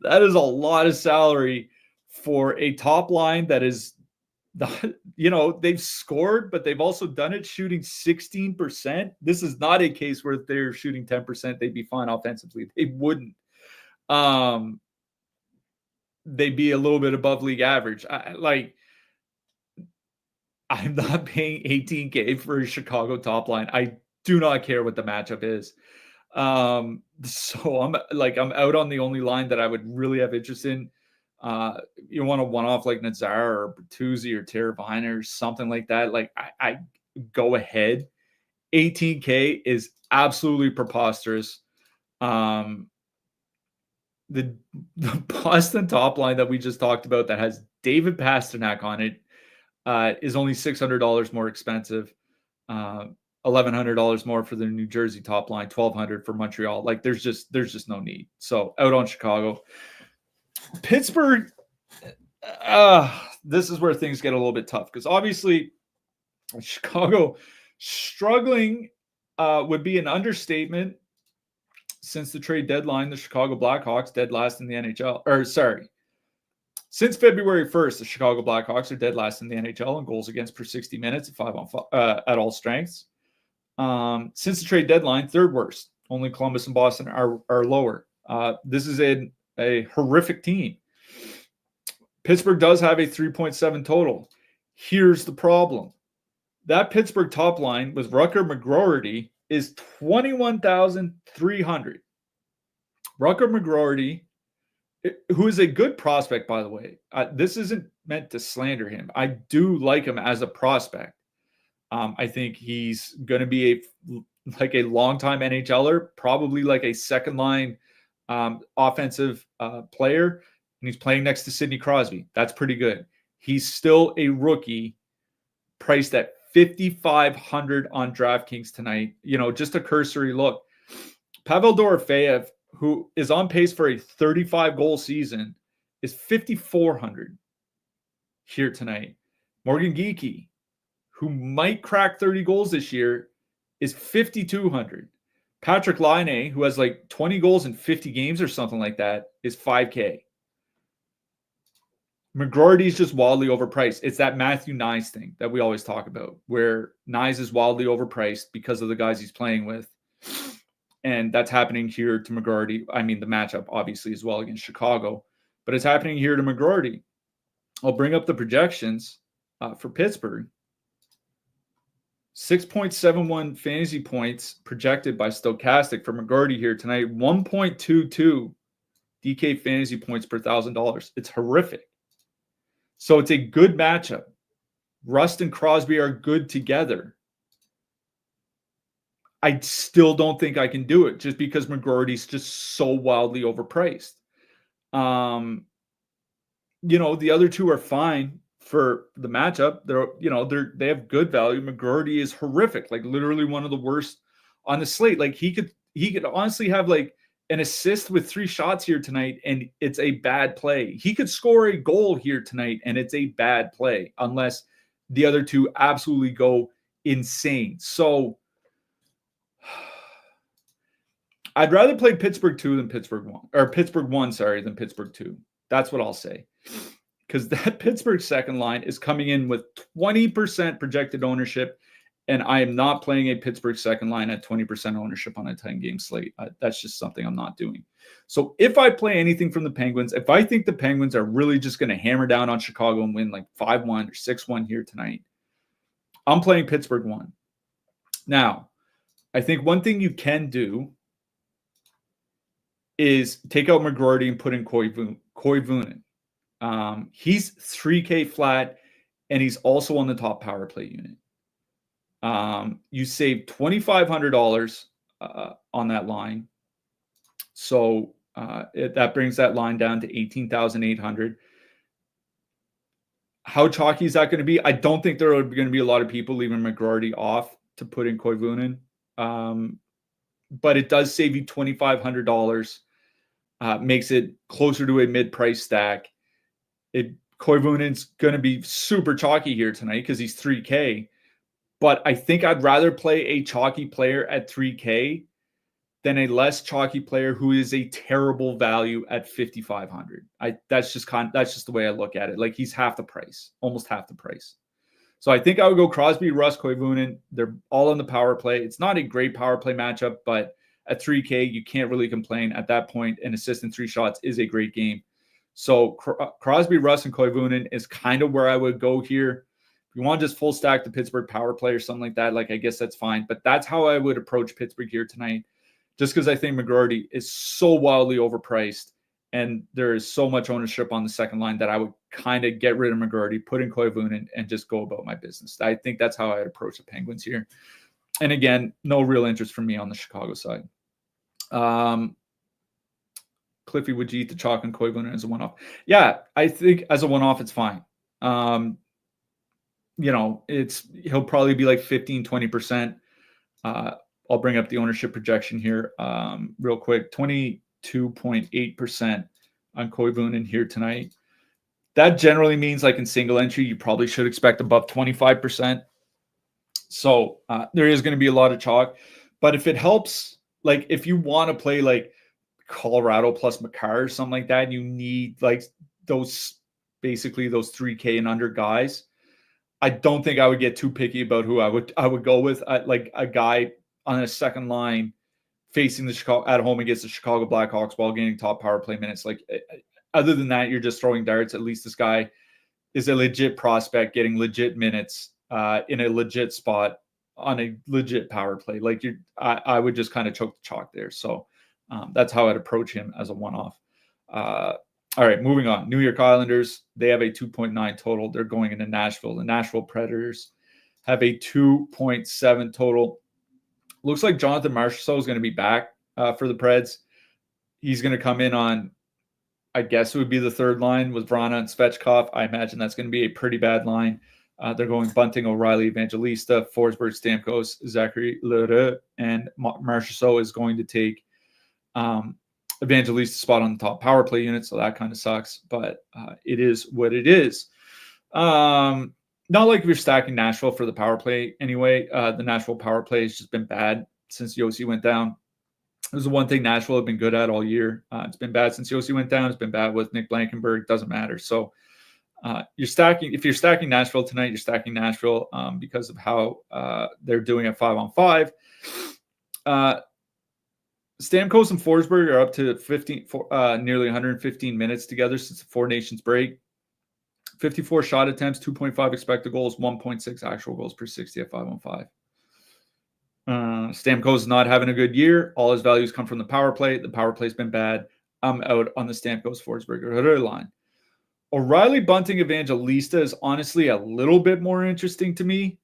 That is a lot of salary for a top line that is not, they've scored, but they've also done it shooting 16%. This is not a case where if they're shooting 10%, they'd be fine offensively. They wouldn't. They'd be a little bit above league average. I'm not paying $18K for a Chicago top line. I do not care what the matchup is. So I'm out on the only line that I would really have interest in. You want a one-off like Nazar or Bertuzzi or Teravainen or something like that. Like I go ahead. 18K is absolutely preposterous. The Boston top line that we just talked about that has David Pastrnak on it is only $600 more expensive. $1,100 more for the New Jersey top line, $1,200 for Montreal. Like there's just no need. So out on Chicago. Pittsburgh, this is where things get a little bit tough because obviously Chicago struggling would be an understatement. Since the trade deadline, the Chicago Blackhawks dead last in the NHL. Since February 1st, the Chicago Blackhawks are dead last in the NHL in goals against per 60 minutes at 5-on-5 at all strengths. Since the trade deadline, third worst. Only Columbus and Boston are lower. This is a horrific team. Pittsburgh does have a 3.7 total. Here's the problem. That Pittsburgh top line with Rutger McGroarty is 21,300. Rutger McGroarty, who is a good prospect, by the way. This isn't meant to slander him. I do like him as a prospect. I think he's going to be a longtime NHLer, probably like a second line offensive player. And he's playing next to Sidney Crosby. That's pretty good. He's still a rookie priced at $5,500 on DraftKings tonight. Just a cursory look. Pavel Dorofeyev, who is on pace for a 35-goal season, is $5,400 here tonight. Morgan Geekie, who might crack 30 goals this year, is $5,200. Patrick Laine, who has like 20 goals in 50 games or something like that, is $5K. McGroarty is just wildly overpriced. It's that Matthew Nyes thing that we always talk about, where Nyes is wildly overpriced because of the guys he's playing with. And that's happening here to McGroarty. I mean, the matchup, obviously, as well against Chicago. But it's happening here to McGroarty. I'll bring up the projections for Pittsburgh. 6.71 fantasy points projected by Stokastic for McGroarty here tonight. 1.22 DK fantasy points per $1,000. It's horrific. So it's a good matchup. Rust and Crosby are good together. I still don't think I can do it just because McGroarty's just so wildly overpriced. The other two are fine for the matchup. They have good value. McGroarty is horrific, like literally one of the worst on the slate. Like he could honestly have like an assist with 3 shots here tonight, and it's a bad play. He could score a goal here tonight, and it's a bad play unless the other two absolutely go insane. So I'd rather play Pittsburgh 2 than Pittsburgh 1, or Pittsburgh 1, than Pittsburgh 2. That's what I'll say. Because that Pittsburgh second line is coming in with 20% projected ownership, and I am not playing a Pittsburgh second line at 20% ownership on a 10-game slate. That's just something I'm not doing. So if I play anything from the Penguins, if I think the Penguins are really just going to hammer down on Chicago and win like 5-1 or 6-1 here tonight, I'm playing Pittsburgh 1. Now, I think one thing you can do is take out McGroarty and put in Koivunen. He's 3K flat, and he's also on the top power play unit. You save $2,500 on that line. So that brings that line down to 18,800. How chalky is that going to be? I don't think there are going to be a lot of people leaving McGroarty off to put in Koivunen. But it does save you $2,500. Makes it closer to a mid-price stack. Koivunen's going to be super chalky here tonight because he's 3K. But I think I'd rather play a chalky player at 3K than a less chalky player who is a terrible value at 5,500. That's just the way I look at it. Like he's half the price, almost half the price. So I think I would go Crosby, Rust, Koivunen. They're all on the power play. It's not a great power play matchup, but at 3K, you can't really complain. At that point, an assist in 3 shots is a great game. So Crosby, Rust, and Koivunen is kind of where I would go here. If you want to just full stack the Pittsburgh power play or something like that, like I guess that's fine. But that's how I would approach Pittsburgh here tonight. just because I think McGroarty is so wildly overpriced and there is so much ownership on the second line that I would kind of get rid of McGroarty, put in Koivunen, and just go about my business. I think that's how I'd approach the Penguins here. And again, no real interest from me on the Chicago side. Cliffy, would you eat the chalk and Koivunen as a one-off? Yeah, I think as a one-off, it's fine. He'll probably be like 15, 20%. I'll bring up the ownership projection here real quick. 22.8% on Koivunen here tonight. That generally means like in single entry, you probably should expect above 25%. So there is going to be a lot of chalk. But if it helps, like if you want to play like Colorado plus Makar or something like that, and you need like those 3K and under guys, I don't think I would get too picky about who I would go with. Like a guy on a second line facing the Chicago at home against the Chicago Blackhawks while getting top power play minutes. Like other than that, you're just throwing darts. At least this guy is a legit prospect getting legit minutes in a legit spot on a legit power play. Like I would just kind of choke the chalk there. So that's how I'd approach him as a one-off. All right, moving on. New York Islanders, they have a 2.9 total. They're going into Nashville. The Nashville Predators have a 2.7 total. Looks like Jonathan Marchessault is going to be back for the Preds. He's going to come in on, I guess it would be the third line with Vrana and Svechkov. I imagine that's going to be a pretty bad line. They're going Bunting, O'Reilly, Evangelista, Forsberg, Stamkos, Zachary Lheureux, and Marchessault is going to take Evangelista spot on the top power play unit, so that kind of sucks, but it is what it is. Not like if you're stacking Nashville for the power play anyway. The Nashville power play has just been bad since Yossi went down. It was the one thing Nashville have been good at all year. It's been bad since Yossi went down. It's been bad with Nick Blankenberg. Doesn't matter. So if you're stacking Nashville tonight, you're stacking Nashville because of how they're doing at 5-on-5. Stamkos and Forsberg are up to nearly 115 minutes together since the Four Nations break. 54 shot attempts, 2.5 expected goals, 1.6 actual goals per 60 at 5-on-5. Stamkos is not having a good year. All his values come from the power play. The power play's been bad. I'm out on the Stamkos, Forsberg line. O'Reilly, Bunting, Evangelista is honestly a little bit more interesting to me.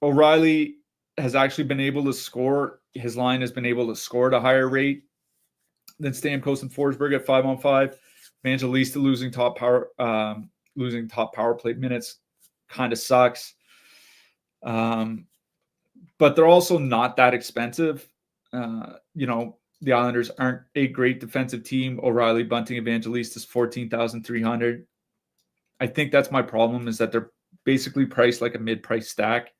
O'Reilly has actually been able to score. His line has been able to score at a higher rate than Stamkos and Forsberg at 5-on-5. Evangelista losing top power play minutes kind of sucks. But they're also not that expensive. The Islanders aren't a great defensive team. O'Reilly, Bunting, Evangelista is $14,300. I think that's my problem, is that they're basically priced like a mid-price stack.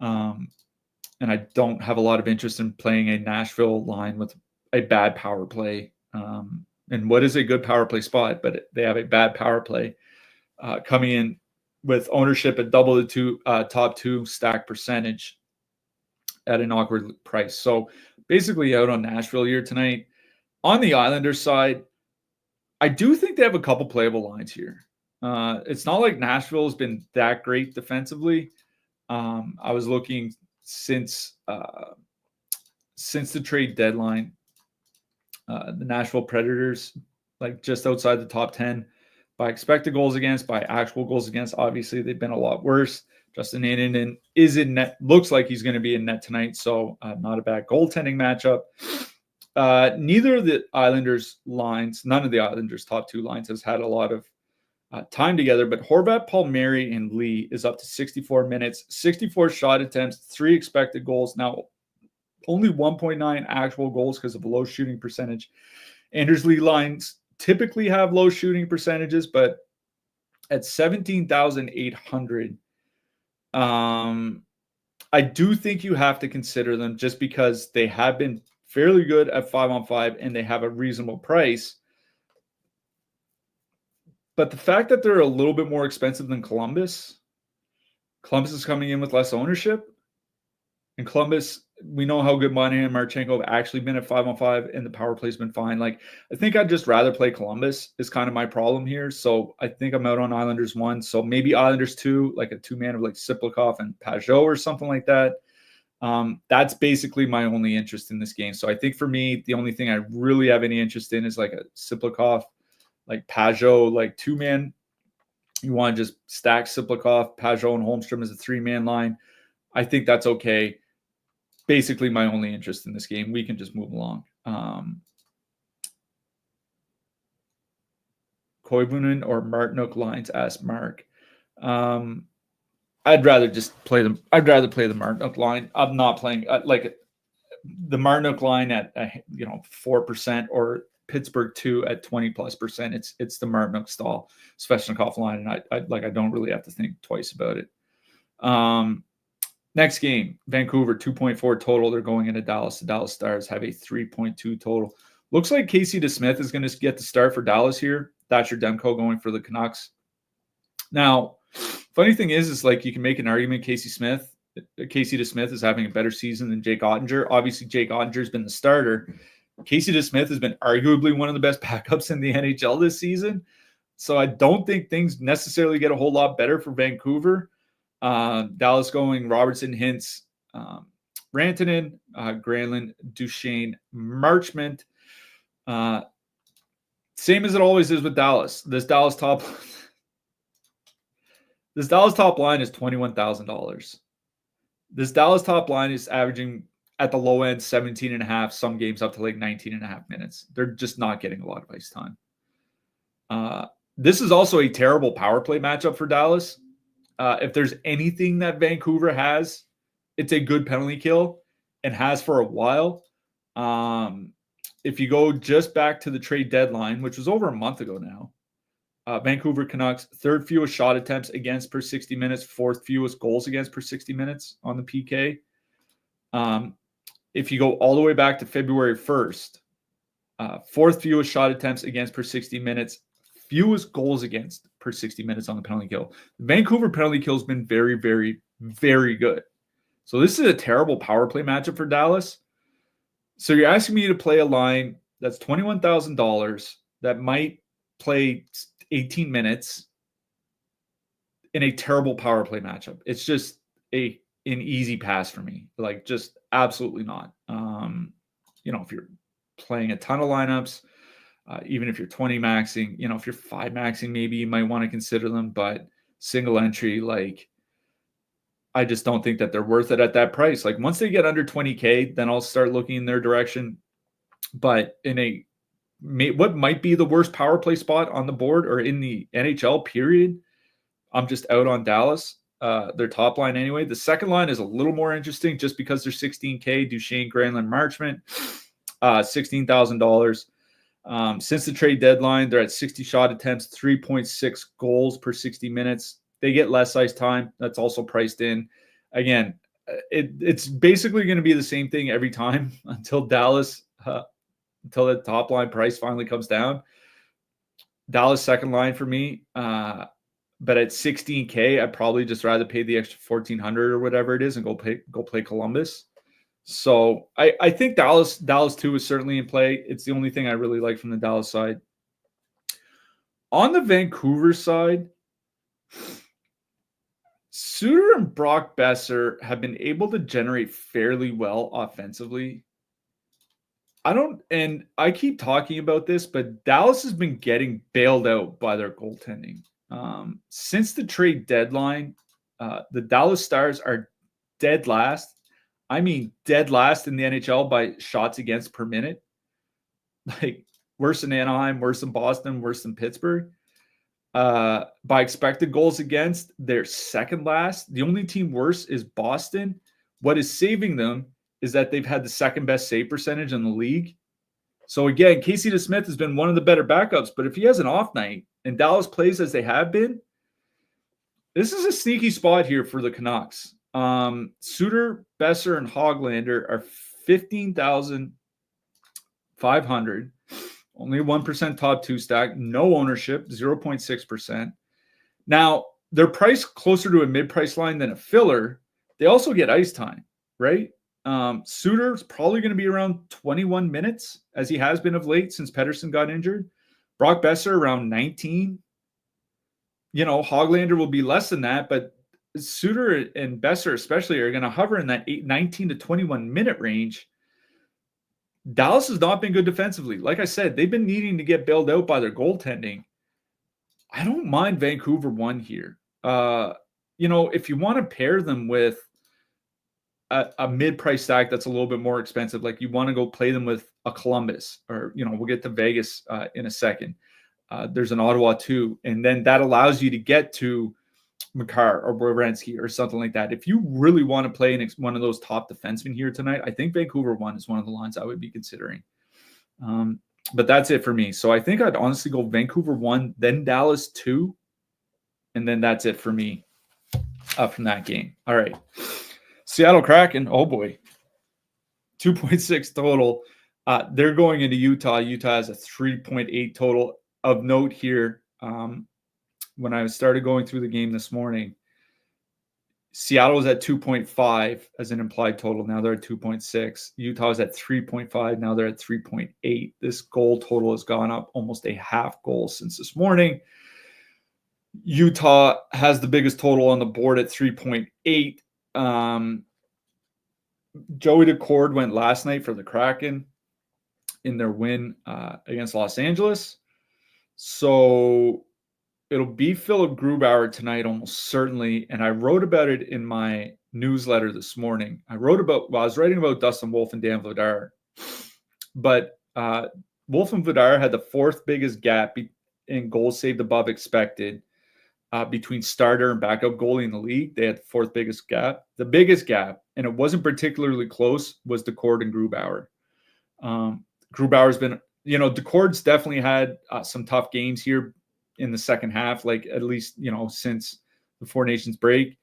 And I don't have a lot of interest in playing a Nashville line with a bad power play. And what is a good power play spot, but they have a bad power play coming in with ownership at double the top two stack percentage at an awkward price. So basically out on Nashville here tonight. On the Islanders side, I do think they have a couple playable lines here. It's not like Nashville has been that great defensively. I was looking since the trade deadline, the Nashville Predators, like just outside the top 10 by expected goals against, by actual goals against. Obviously, they've been a lot worse. Justin Anderson is in net. Looks like he's going to be in net tonight, so not a bad goaltending matchup. Neither of the Islanders lines, none of the Islanders' top two lines has had a lot of time together, but Horvat, Palmieri, and Lee is up to 64 minutes, 64 shot attempts, 3 expected goals. Now, only 1.9 actual goals because of a low shooting percentage. Anders Lee lines typically have low shooting percentages, but at 17,800, I do think you have to consider them just because they have been fairly good at 5-on-5 and they have a reasonable price. But the fact that they're a little bit more expensive than Columbus is coming in with less ownership. And Columbus, we know how good Monahan and Marchenko have actually been at 5-on-5, and the power play's been fine. Like, I think I'd just rather play Columbus is kind of my problem here. So I think I'm out on Islanders 1. So maybe Islanders 2, like a two-man of like Siplikov and Pajot or something like that. That's basically my only interest in this game. So I think for me, the only thing I really have any interest in is like a Siplikov, like Pajot, like 2-man. You want to just stack Siplikov, Pajot, and Holmstrom as a 3-man line. I think that's okay. Basically my only interest in this game. We can just move along. Koivunen or Martinook lines, asked Mark. I'd rather just play them. I'd rather play the Martinook line. I'm not playing like the Martinook line at 4% or Pittsburgh 2 at 20+%. It's the Martinook stall, Svechnikov line, and I don't really have to think twice about it. Next game, Vancouver 2.4 total. They're going into Dallas. The Dallas Stars have a 3.2 total. Looks like Casey DeSmith is going to get the start for Dallas here. Thatcher Demko going for the Canucks. Now, funny thing is like you can make an argument Casey DeSmith is having a better season than Jake Ottinger. Obviously, Jake Ottinger has been the starter. Casey DeSmith has been arguably one of the best backups in the NHL this season. So I don't think things necessarily get a whole lot better for Vancouver. Dallas going Robertson, Hintz, Rantanen, Granlund, Duchesne, Marchment. Same as it always is with Dallas. This Dallas top line is $21,000. This Dallas top line is averaging at the low end 17.5, some games up to like 19.5 minutes. They're just not getting a lot of ice time. This is also a terrible power play matchup for Dallas. If there's anything that Vancouver has, it's a good penalty kill and has for a while. If you go just back to the trade deadline, which was over a month ago now, Vancouver Canucks, third fewest shot attempts against per 60 minutes, fourth fewest goals against per 60 minutes on the PK. If you go all the way back to February 1st, fourth fewest shot attempts against per 60 minutes, fewest goals against per 60 minutes on the penalty kill. The Vancouver penalty kill has been very, very, very good. So this is a terrible power play matchup for Dallas. So you're asking me to play a line that's $21,000 that might play 18 minutes in a terrible power play matchup. It's just an easy pass for me. Like, just absolutely not. If you're playing a ton of lineups, even if you're 20 maxing, if you're 5 maxing, maybe you might want to consider them, but single entry, like, I just don't think that they're worth it at that price. Like, once they get under 20K, then I'll start looking in their direction. But in what might be the worst power play spot on the board or in the NHL period, I'm just out on Dallas. Their top line anyway. The second line is a little more interesting just because they're 16K. Duchesne, Granlund, Marchment, $16,000. Since the trade deadline, they're at 60 shot attempts, 3.6 goals per 60 minutes. They get less ice time. That's also priced in. Again, it's basically going to be the same thing every time until Dallas, until the top line price finally comes down. Dallas second line for me. But at 16K, I'd probably just rather pay the extra 1,400 or whatever it is and go play Columbus. So I think Dallas 2 is certainly in play. It's the only thing I really like from the Dallas side. On the Vancouver side, Suter and Brock Besser have been able to generate fairly well offensively. I keep talking about this, but Dallas has been getting bailed out by their goaltending. Since the trade deadline, the Dallas Stars are dead last. I mean, dead last in the NHL by shots against per minute. Like, worse than Anaheim, worse than Boston, worse than Pittsburgh. By expected goals against, they're second last. The only team worse is Boston. What is saving them is that they've had the second best save percentage in the league. So again, Casey DeSmith has been one of the better backups, but if he has an off night and Dallas plays as they have been, this is a sneaky spot here for the Canucks. Suter, Besser, and Hoglander are 15,500. Only 1% top 2 stack, no ownership, 0.6%. Now, they're priced closer to a mid-price line than a filler. They also get ice time, right? Suter's probably going to be around 21 minutes, as he has been of late since Pettersson got injured. Brock Besser around 19. Hoglander will be less than that, but Suter and Besser especially are going to hover in that 19 to 21 minute range. Dallas has not been good defensively. Like I said, they've been needing to get bailed out by their goaltending. I don't mind Vancouver 1 here. If you want to pair them with a mid-price stack that's a little bit more expensive, like you want to go play them with a Columbus, or we'll get to Vegas in a second. There's an Ottawa too, and then that allows you to get to Makar or Werenski or something like that. If you really want to play one of those top defensemen here tonight, I think Vancouver 1 is one of the lines I would be considering. But that's it for me. So I think I'd honestly go Vancouver 1, then Dallas 2, and then that's it for me from that game. All right. Seattle Kraken, oh boy, 2.6 total. They're going into Utah. Utah has a 3.8 total. Of note here, when I started going through the game this morning, Seattle was at 2.5 as an implied total. Now they're at 2.6. Utah is at 3.5. Now they're at 3.8. This goal total has gone up almost a half goal since this morning. Utah has the biggest total on the board at 3.8. Joey Decord went last night for the Kraken in their win against Los Angeles. So it'll be Philip Grubauer tonight, almost certainly. And I wrote about it in my newsletter this morning. I was writing about Dustin Wolf and Dan Vladar. But Wolf and Vladar had the 4th biggest gap in goals saved above expected between starter and backup goalie in the league. They had the 4th biggest gap. The biggest gap, and it wasn't particularly close, was Decord and Grubauer. Grubauer's been, Decord's definitely had some tough games here in the second half, like at least, since the Four Nations break.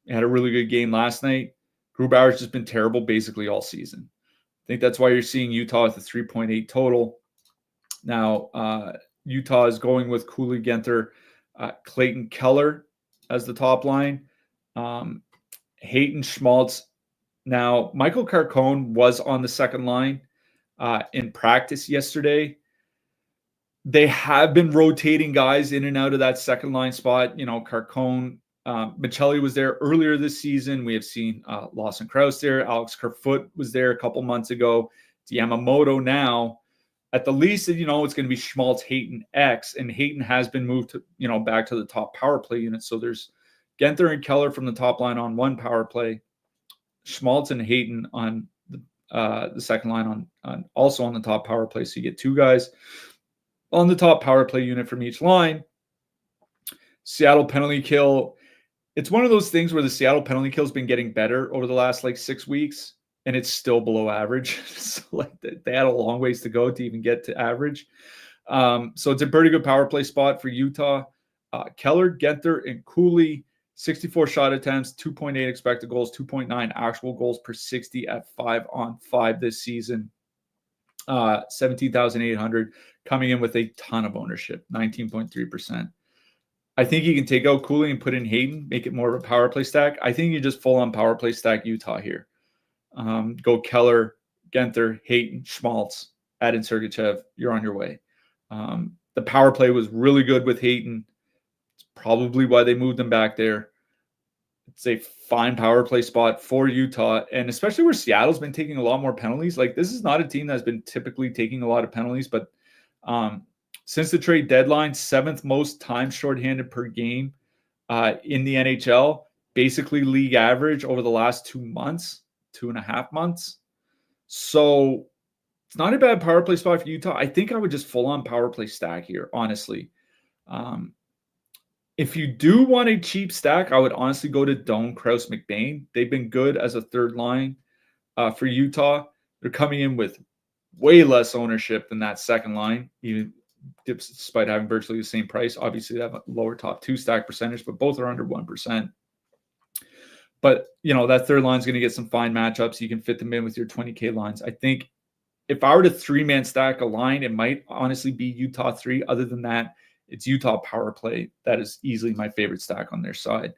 He had a really good game last night. Grubauer's just been terrible basically all season. I think that's why you're seeing Utah with a 3.8 total. Now, Utah is going with Cooley, Genther, Clayton Keller as the top line. Hayton, Schmaltz. Now, Michael Carcone was on the second line in practice yesterday. They have been rotating guys in and out of that second line spot. Carcone, Michelli was there earlier this season. We have seen Lawson Krause there. Alex Kerfoot was there a couple months ago. It's Yamamoto now. At the least, it's going to be Schmaltz, Hayton, X, and Hayton has been moved to, back to the top power play unit. So there's Genther and Keller from the top line on one power play, Schmaltz and Hayton on the second line on also on the top power play. So you get 2 guys on the top power play unit from each line. Seattle penalty kill. It's one of those things where the Seattle penalty kill has been getting better over the last 6 weeks, and it's still below average. So they had a long ways to go to even get to average. So it's a pretty good power play spot for Utah. Keller, Genther, and Cooley, 64 shot attempts, 2.8 expected goals, 2.9 actual goals per 60 at 5-on-5 this season. 17,800, coming in with a ton of ownership, 19.3%. I think you can take out Cooley and put in Hayden, make it more of a power play stack. I think you just full on power play stack Utah here. Go Keller, Genther, Hayden, Schmaltz, add in Sergachev. You're on your way. The power play was really good with Hayden. It's probably why they moved him back there. It's a fine power play spot for Utah, and especially where Seattle's been taking a lot more penalties. This is not a team that's been typically taking a lot of penalties, but since the trade deadline, 7th most time shorthanded per game in the NHL, basically league average over the last 2 months, 2.5 months. So it's not a bad power play spot for Utah. I think I would just full on power play stack here, honestly. If you do want a cheap stack, I would honestly go to Doan, Krause, McBain. They've been good as a third line for Utah. They're coming in with way less ownership than that second line, even despite having virtually the same price. Obviously, they have a lower top 2 stack percentage, but both are under 1%. But, that third line is going to get some fine matchups. You can fit them in with your 20K lines. I think if I were to 3-man stack a line, it might honestly be Utah 3. Other than that, it's Utah power play. That is easily my favorite stack on their side.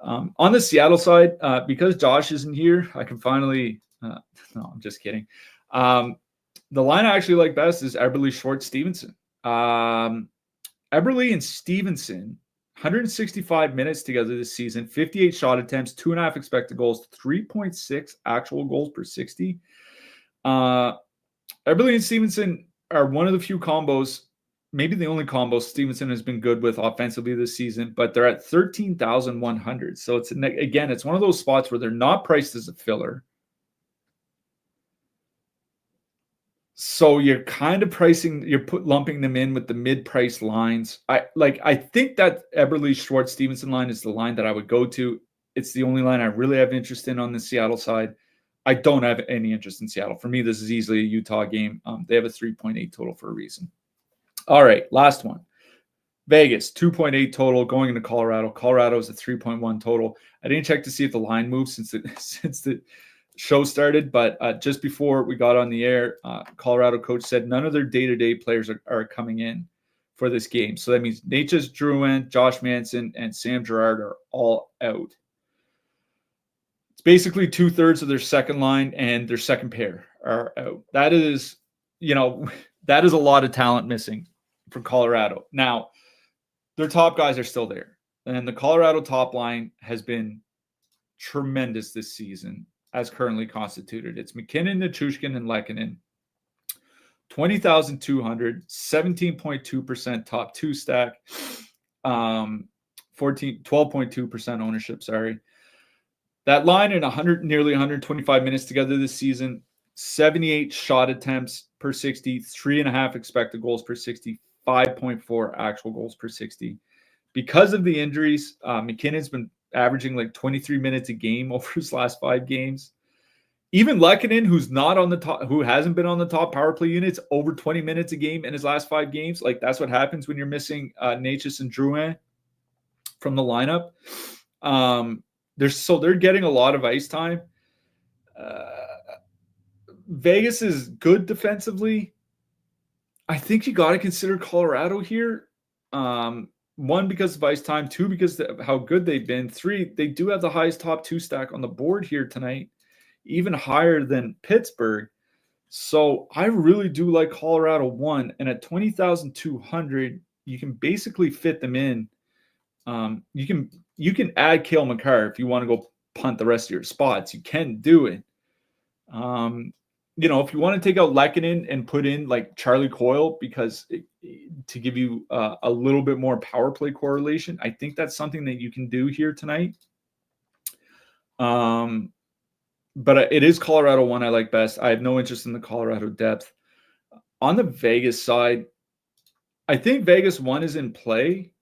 On the Seattle side, because Josh isn't here, I can finally no, I'm just kidding. The line I actually like best is Eberle, Schwartz, Stevenson. Eberle and Stevenson 165 minutes together this season, 58 shot attempts, 2.5 expected goals, 3.6 actual goals per 60. Eberle and Stevenson are one of the few combos, maybe the only combo Stevenson has been good with offensively this season, but they're at 13,100. So it's one of those spots where they're not priced as a filler. So you're kind of lumping them in with the mid-price lines. I think that Eberle Schwartz Stevenson line is the line that I would go to. It's the only line I really have interest in on the Seattle side. I don't have any interest in Seattle. For me, this is easily a Utah game. They have a 3.8 total for a reason. All right, last one. Vegas, 2.8 total going into Colorado. Colorado is a 3.1 total. I didn't check to see if the line moved since the show started, but just before we got on the air, Colorado coach said none of their day-to-day players are coming in for this game. So that means Natchez Drouin, Josh Manson, and Sam Girard are all out. It's basically 2/3 of their second line and their second pair are out. That is a lot of talent missing for Colorado. Now, their top guys are still there. And the Colorado top line has been tremendous this season as currently constituted. It's McKinnon, Nichushkin, and Lehkonen. 20,200, 17.2% top two stack, 12.2% ownership, sorry. That line in nearly 125 minutes together this season, 78 shot attempts per 60, 3.5 expected goals per 60, 5.4 actual goals per 60. Because of the injuries, McKinnon's been averaging like 23 minutes a game over his last 5 games. Even Lehkonen, who hasn't been on the top power play units, over 20 minutes a game in his last 5 games. Like, that's what happens when you're missing Natchez and Drouin from the lineup. They're getting a lot of ice time. Vegas is good defensively. I think you got to consider Colorado here. 1, because of ice time. 2, because of how good they've been. 3, they do have the highest top 2 stack on the board here tonight, even higher than Pittsburgh. So I really do like Colorado 1. And at 20,200, you can basically fit them in. You can add Cale Makar if you want to go punt the rest of your spots. You can do it. If you want to take out Lehkonen and put in like Charlie Coyle to give you a little bit more power play correlation, I think that's something that you can do here tonight. But it is Colorado 1 I like best. I have no interest in the Colorado depth. On the Vegas side, I think Vegas 1 is in play,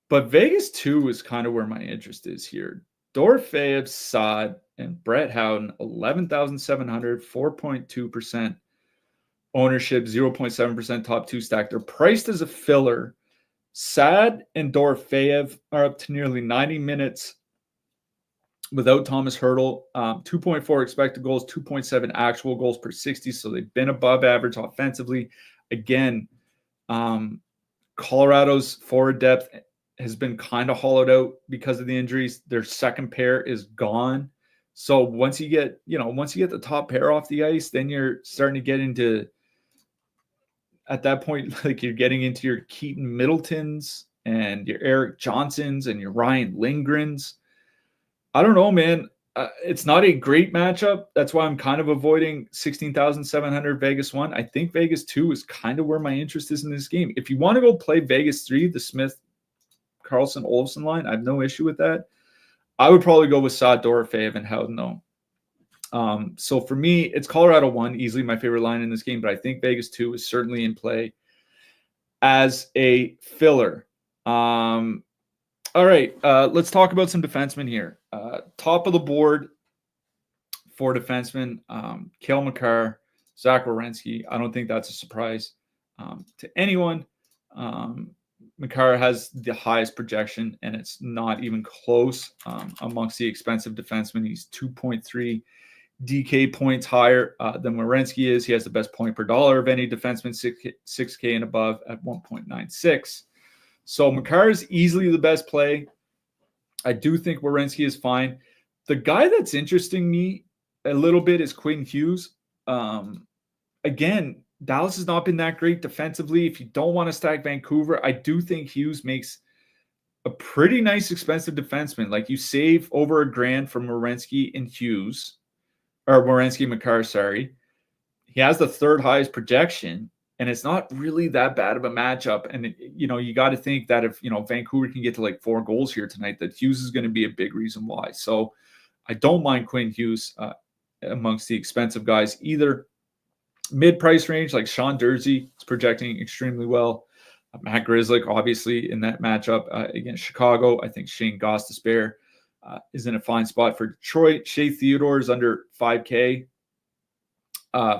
but Vegas 2 is kind of where my interest is here. Dorofeyev, Saad, and Brett Howden, 11,700, 4.2% ownership, 0.7% top 2 stack. They're priced as a filler. Saad and Dorofeyev are up to nearly 90 minutes without Thomas Hertl. 2.4 expected goals, 2.7 actual goals per 60. So they've been above average offensively. Again, Colorado's forward depth has been kind of hollowed out because of the injuries. Their second pair is gone. So once you get the top pair off the ice, then you're starting to get into, at that point, like you're getting into your Keaton Middletons and your Eric Johnsons and your Ryan Lindgrens. I don't know, man. It's not a great matchup. That's why I'm kind of avoiding 16,700 Vegas 1. I think Vegas 2 is kind of where my interest is in this game. If you want to go play Vegas 3, the Smith, Carlson, Olofsson line, I have no issue with that. I would probably go with Saad, Dorofeyev, and Howden, though. So for me, it's Colorado 1, easily my favorite line in this game, but I think Vegas 2 is certainly in play as a filler. All right, let's talk about some defensemen here. Top of the board for defensemen, Cale Makar, Zach Werenski. I don't think that's a surprise to anyone. Makar has the highest projection, and it's not even close amongst the expensive defensemen. He's 2.3 DK points higher than Werenski is. He has the best point per dollar of any defenseman, 6K and above at 1.96. So Makar is easily the best play. I do think Werenski is fine. The guy that's interesting me a little bit is Quinn Hughes. Again, Dallas has not been that great defensively. If you don't want to stack Vancouver, I do think Hughes makes a pretty nice expensive defenseman. Like you save over $1,000 from Werenski and Hughes, or Werenski Makar, sorry. He has the third highest projection, and it's not really that bad of a matchup. And, you got to think that if, Vancouver can get to like 4 goals here tonight, that Hughes is going to be a big reason why. So I don't mind Quinn Hughes amongst the expensive guys either. Mid-price range, like Sean Durzi is projecting extremely well. Matt Grzelcyk, obviously, in that matchup against Chicago. I think Shane Gostisbehere is in a fine spot for Detroit. Shea Theodore is under 5K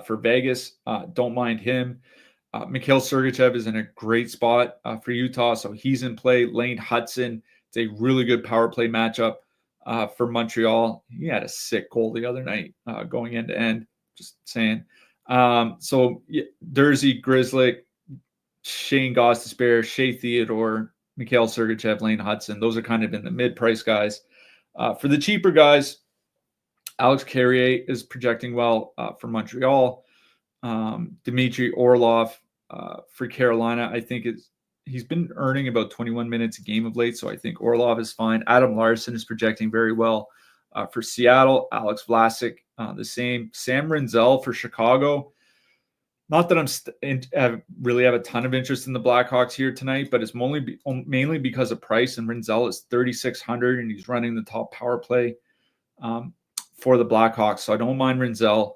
for Vegas. Don't mind him. Mikhail Sergachev is in a great spot for Utah, so he's in play. Lane Hudson, it's a really good power play matchup for Montreal. He had a sick goal the other night going end to end, just saying. So Durzi, Grzelcyk, Shane Gostisbehere, Shea Theodore, Mikhail Sergachev, Lane Hudson. Those are kind of in the mid-price guys. For the cheaper guys, Alex Carrier is projecting well for Montreal. Dmitry Orlov for Carolina, I think he's been earning about 21 minutes a game of late, so I think Orlov is fine. Adam Larson is projecting very well for Seattle. Alex Vlasic, the same. Sam Rinzel for Chicago. Not that I really have a ton of interest in the Blackhawks here tonight, but it's mainly because of price, and Rinzel is 3,600, and he's running the top power play for the Blackhawks. So I don't mind Rinzel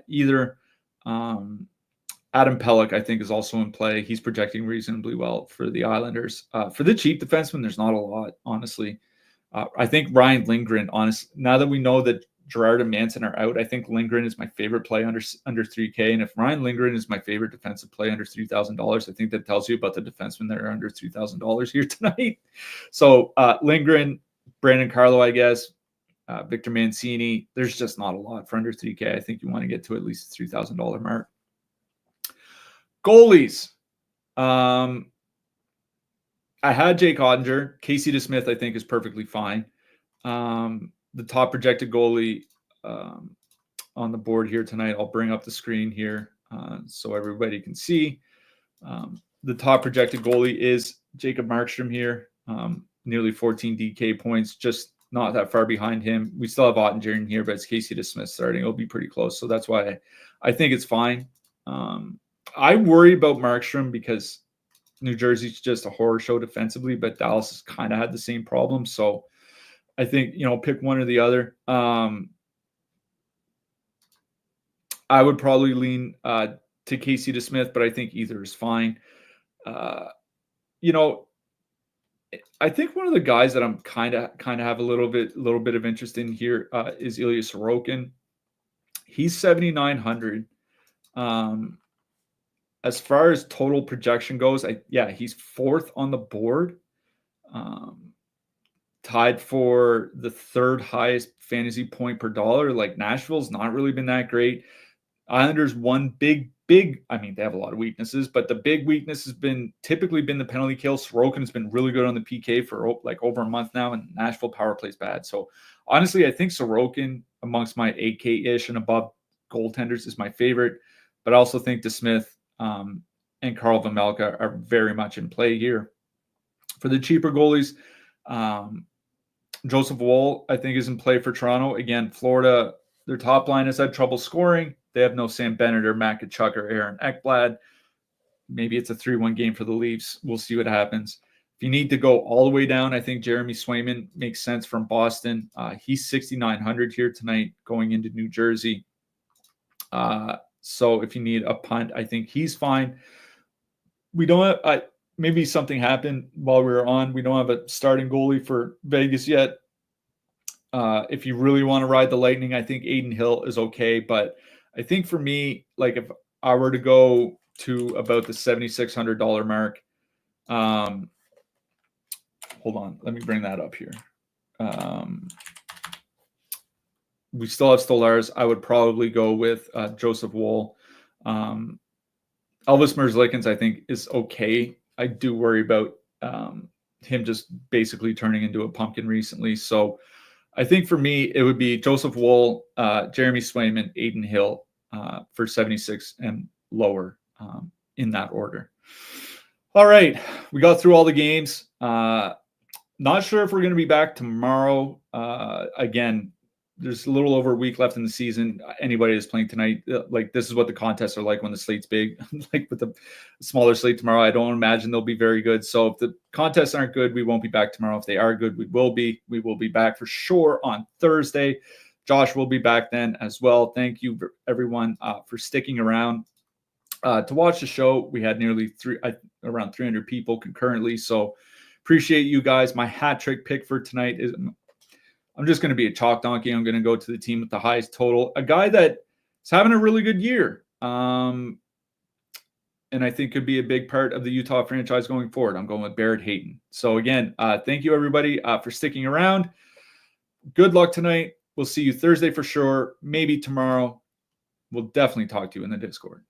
either. Adam Pelech, I think, is also in play. He's projecting reasonably well for the Islanders. For the cheap defenseman, there's not a lot, honestly. I think Ryan Lindgren, now that we know that Gerard and Manson are out, I think Lindgren is my favorite play under 3K. And if Ryan Lindgren is my favorite defensive play under $3,000, I think that tells you about the defensemen that are under $3,000 here tonight. So Lindgren, Brandon Carlo, I guess, Victor Mancini. There's just not a lot for under 3K. I think you want to get to at least the $3,000 mark. Goalies. I had Jake Ottinger. Casey DeSmith, I think, is perfectly fine. The top projected goalie on the board here tonight. I'll bring up the screen here so everybody can see. The top projected goalie is Jacob Markstrom here. Nearly 14 DK points, just not that far behind him. We still have Ottinger in here, but it's Casey DeSmith starting. It'll be pretty close. So that's why I think it's fine. I worry about Markstrom because New Jersey's just a horror show defensively, but Dallas has kind of had the same problem. So I think, pick one or the other. I would probably lean to Casey DeSmith, but I think either is fine. I think one of the guys that I'm kind of have a little bit of interest in here is Ilya Sorokin. He's 7,900. As far as total projection goes, he's 4th on the board. Tied for the 3rd highest fantasy point per dollar. Like Nashville's not really been that great. Islanders one big, I mean, they have a lot of weaknesses, but the big weakness has typically been the penalty kill. Sorokin has been really good on the PK for like over a month now, and Nashville power plays bad. So honestly, I think Sorokin amongst my 8K-ish and above goaltenders is my favorite, but I also think DeSmith and Carl Vejmelka are very much in play here. For the cheaper goalies, Joseph Woll, I think, is in play for Toronto. Again, Florida, their top line has had trouble scoring. They have no Sam Bennett or Matt Tkachuk or Aaron Ekblad. Maybe it's a 3-1 game for the Leafs. We'll see what happens. If you need to go all the way down, I think Jeremy Swayman makes sense from Boston. He's 6,900 here tonight going into New Jersey. So if you need a punt, I think he's fine. We don't have, maybe something happened while we were on. We don't have a starting goalie for Vegas yet. If you really want to ride the Lightning, I think Aiden Hill is okay. But I think for me, like if I were to go to about the $7,600 mark, hold on, let me bring that up here. We still have Stolarz. I would probably go with Joseph Woll. Elvis Merzlikins, I think, is okay. I do worry about him just basically turning into a pumpkin recently. So I think for me, it would be Joseph Woll, Jeremy Swayman, Aiden Hill for 76 and lower in that order. All right. We got through all the games. Not sure if we're going to be back tomorrow. Again, there's a little over a week left in the season. Anybody that's playing tonight, like this is what the contests are like when the slate's big. Like with the smaller slate tomorrow, I don't imagine they'll be very good. So if the contests aren't good, we won't be back tomorrow. If they are good, we will be. We will be back for sure on Thursday. Josh will be back then as well. Thank you, everyone, for sticking around to watch the show. We had nearly around 300 people concurrently. So appreciate you guys. My hat trick pick for tonight is I'm just going to be a chalk donkey. I'm going to go to the team with the highest total, a guy that is having a really good year. And I think could be a big part of the Utah franchise going forward. I'm going with Barrett Hayton. So again, thank you everybody for sticking around. Good luck tonight. We'll see you Thursday for sure. Maybe tomorrow. We'll definitely talk to you in the Discord.